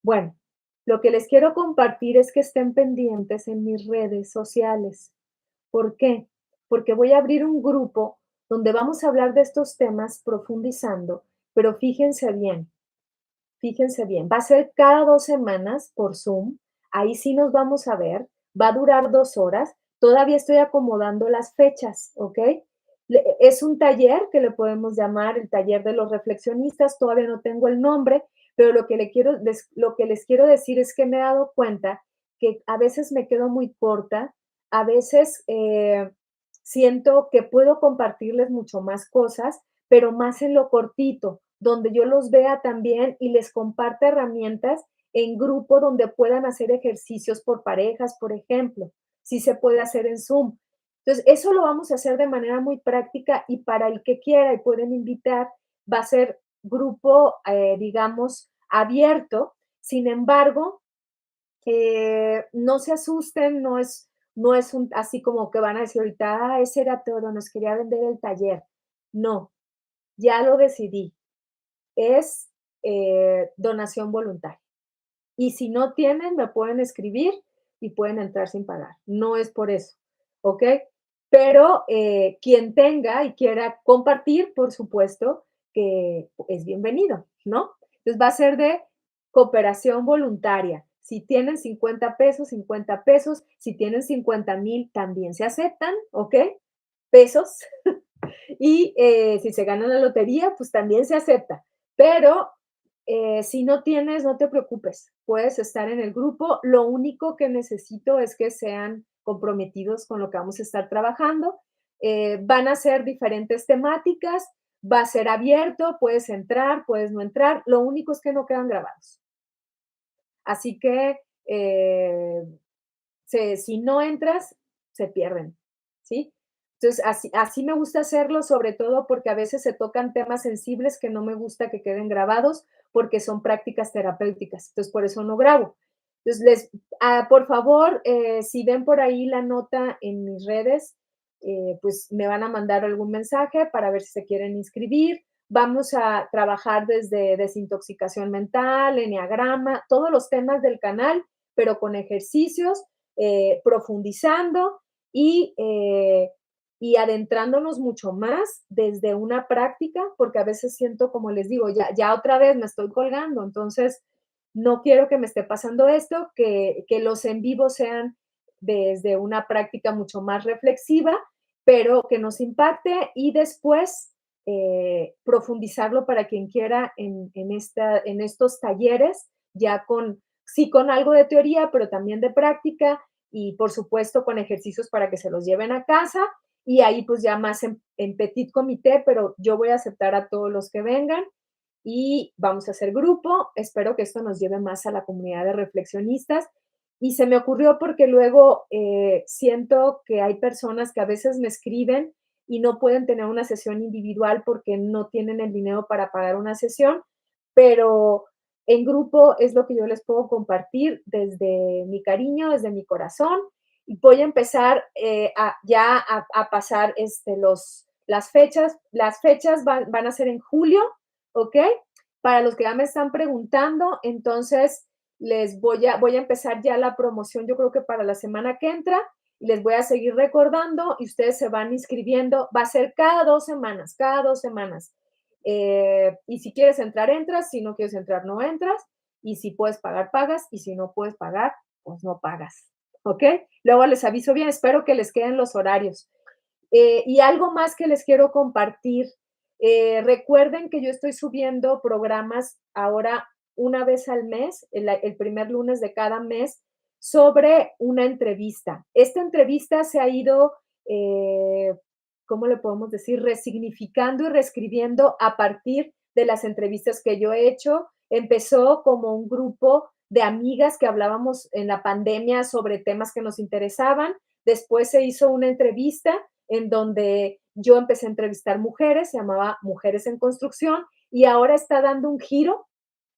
[SPEAKER 1] Bueno, lo que les quiero compartir es que estén pendientes en mis redes sociales. ¿Por qué? Porque voy a abrir un grupo donde vamos a hablar de estos temas profundizando, pero fíjense bien, va a ser cada 2 semanas por Zoom, ahí sí nos vamos a ver, va a durar 2 horas, todavía estoy acomodando las fechas, ¿ok? Es un taller que le podemos llamar el taller de los reflexionistas, todavía no tengo el nombre, pero lo que les quiero decir es que me he dado cuenta que a veces me quedo muy corta, a veces siento que puedo compartirles mucho más cosas, pero más en lo cortito, donde yo los vea también y les comparta herramientas en grupo donde puedan hacer ejercicios por parejas, por ejemplo, si se puede hacer en Zoom. Entonces, eso lo vamos a hacer de manera muy práctica y para el que quiera y pueden invitar, va a ser grupo, digamos, abierto. Sin embargo, no se asusten, no es un, así como que van a decir ahorita, ah, ese era todo, nos quería vender el taller. No, ya lo decidí. Es donación voluntaria. Y si no tienen, me pueden escribir y pueden entrar sin pagar. No es por eso, ¿ok? Pero quien tenga y quiera compartir, por supuesto que es bienvenido, ¿no? Entonces va a ser de cooperación voluntaria. Si tienen 50 pesos, 50 pesos. Si tienen 50,000, también se aceptan, ¿ok? Pesos. Y si se gana la lotería, pues también se acepta. Pero si no tienes, no te preocupes, puedes estar en el grupo. Lo único que necesito es que sean comprometidos con lo que vamos a estar trabajando. Van a ser diferentes temáticas, va a ser abierto, puedes entrar, puedes no entrar. Lo único es que no quedan grabados. Así que si no entras, se pierden, ¿sí? Entonces, así me gusta hacerlo, sobre todo porque a veces se tocan temas sensibles que no me gusta que queden grabados, porque son prácticas terapéuticas. Entonces, por eso no grabo. Entonces, por favor, si ven por ahí la nota en mis redes, pues me van a mandar algún mensaje para ver si se quieren inscribir. Vamos a trabajar desde desintoxicación mental, eneagrama, todos los temas del canal, pero con ejercicios, profundizando y, y adentrándonos mucho más desde una práctica, porque a veces siento, como les digo, ya otra vez me estoy colgando, entonces no quiero que me esté pasando esto, que los en vivo sean desde una práctica mucho más reflexiva, pero que nos impacte y después profundizarlo para quien quiera en estos talleres, ya sí con algo de teoría, pero también de práctica y por supuesto con ejercicios para que se los lleven a casa y ahí pues ya más en petit comité, pero yo voy a aceptar a todos los que vengan y vamos a hacer grupo. Espero que esto nos lleve más a la comunidad de reflexionistas. Y se me ocurrió porque luego siento que hay personas que a veces me escriben y no pueden tener una sesión individual porque no tienen el dinero para pagar una sesión, pero en grupo es lo que yo les puedo compartir desde mi cariño, desde mi corazón. Y voy a empezar a pasar las fechas. Las fechas van a ser en julio, ¿ok? Para los que ya me están preguntando, entonces voy a empezar ya la promoción, yo creo que para la semana que entra, y les voy a seguir recordando y ustedes se van inscribiendo, va a ser cada 2 semanas. Y si quieres entrar, entras, si no quieres entrar, no entras, y si puedes pagar, pagas, y si no puedes pagar, pues no pagas, ¿ok? Luego les aviso bien, espero que les queden los horarios. Y algo más que les quiero compartir. Recuerden que yo estoy subiendo programas ahora una vez al mes, el primer lunes de cada mes, sobre una entrevista. Esta entrevista se ha ido, ¿cómo le podemos decir? Resignificando y reescribiendo a partir de las entrevistas que yo he hecho. Empezó como un grupo de amigas que hablábamos en la pandemia sobre temas que nos interesaban. Después se hizo una entrevista en donde yo empecé a entrevistar mujeres, se llamaba Mujeres en Construcción, y ahora está dando un giro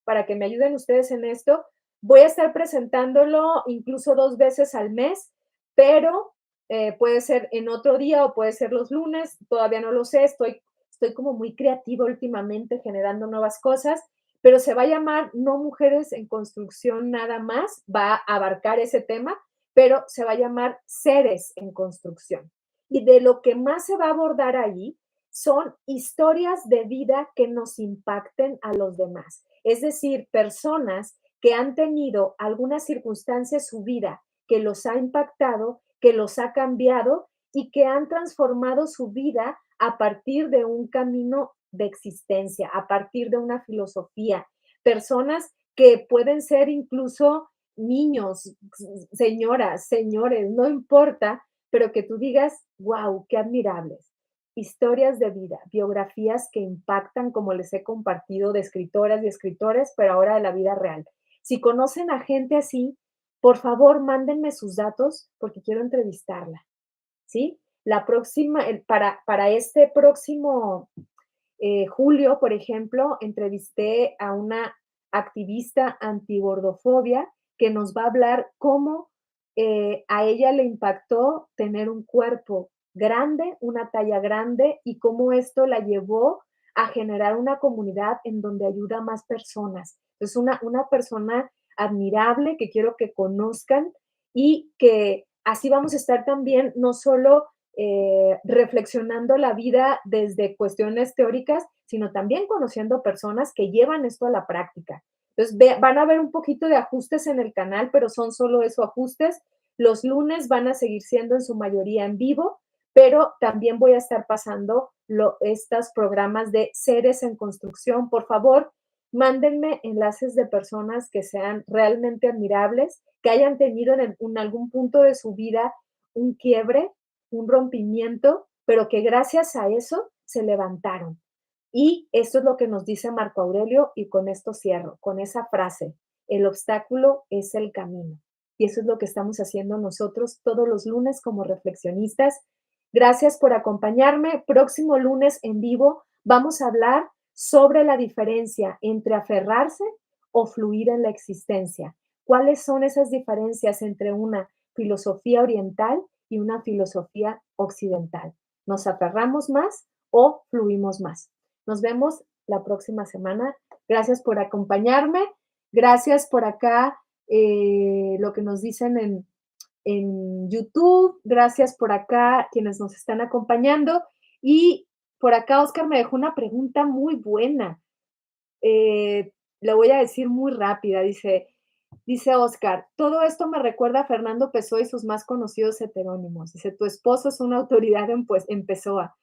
[SPEAKER 1] para que me ayuden ustedes en esto. Voy a estar presentándolo incluso 2 veces al mes, pero puede ser en otro día o puede ser los lunes, todavía no lo sé, estoy como muy creativa últimamente generando nuevas cosas, pero se va a llamar No Mujeres en Construcción nada más, va a abarcar ese tema, pero se va a llamar Seres en Construcción. Y de lo que más se va a abordar ahí son historias de vida que nos impacten a los demás. Es decir, personas que han tenido alguna circunstancia en su vida que los ha impactado, que los ha cambiado y que han transformado su vida a partir de un camino de existencia, a partir de una filosofía. Personas que pueden ser incluso niños, señoras, señores, no importa, pero que tú digas, wow, qué admirables. Historias de vida, biografías que impactan, como les he compartido, de escritoras y escritores, pero ahora de la vida real. Si conocen a gente así, por favor, mándenme sus datos porque quiero entrevistarla, ¿sí? La próxima, para este próximo julio, por ejemplo, entrevisté a una activista antigordofobia que nos va a hablar cómo a ella le impactó tener un cuerpo grande, una talla grande y cómo esto la llevó a generar una comunidad en donde ayuda a más personas. Es una persona admirable que quiero que conozcan y que así vamos a estar también no solo reflexionando la vida desde cuestiones teóricas, sino también conociendo personas que llevan esto a la práctica. Entonces, van a ver un poquito de ajustes en el canal, pero son solo esos ajustes. Los lunes van a seguir siendo en su mayoría en vivo, pero también voy a estar pasando estos programas de Seres en Construcción. Por favor, mándenme enlaces de personas que sean realmente admirables, que hayan tenido en algún punto de su vida un quiebre, un rompimiento, pero que gracias a eso se levantaron. Y esto es lo que nos dice Marco Aurelio y con esto cierro, con esa frase, el obstáculo es el camino. y eso es lo que estamos haciendo nosotros todos los lunes como reflexionistas. Gracias por acompañarme. Próximo lunes en vivo vamos a hablar sobre la diferencia entre aferrarse o fluir en la existencia. ¿Cuáles son esas diferencias entre una filosofía oriental y una filosofía occidental? ¿Nos aferramos más o fluimos más? Nos vemos la próxima semana. Gracias por acompañarme. Gracias por acá, lo que nos dicen en YouTube. Gracias por acá quienes nos están acompañando. Y por acá Oscar me dejó una pregunta muy buena. La voy a decir muy rápida. Dice Oscar, todo esto me recuerda a Fernando Pessoa y sus más conocidos heterónimos. Dice, tu esposo es una autoridad en Pessoa.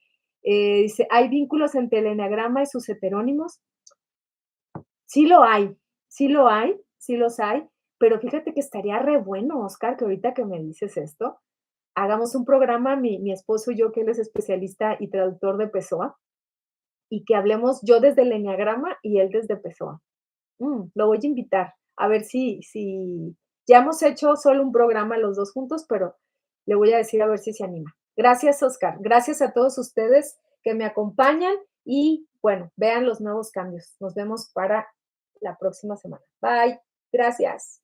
[SPEAKER 1] Dice, ¿hay vínculos entre el eneagrama y sus heterónimos? Sí lo hay, sí lo hay, sí los hay, pero fíjate que estaría re bueno, Oscar, que ahorita que me dices esto, hagamos un programa, mi esposo y yo, que él es especialista y traductor de Pessoa, y que hablemos yo desde el eneagrama y él desde Pessoa. Lo voy a invitar, a ver si ya hemos hecho solo un programa los 2 juntos, pero le voy a decir a ver si se anima. Gracias, Oscar. Gracias a todos ustedes que me acompañan y, bueno, vean los nuevos cambios. Nos vemos para la próxima semana. Bye. Gracias.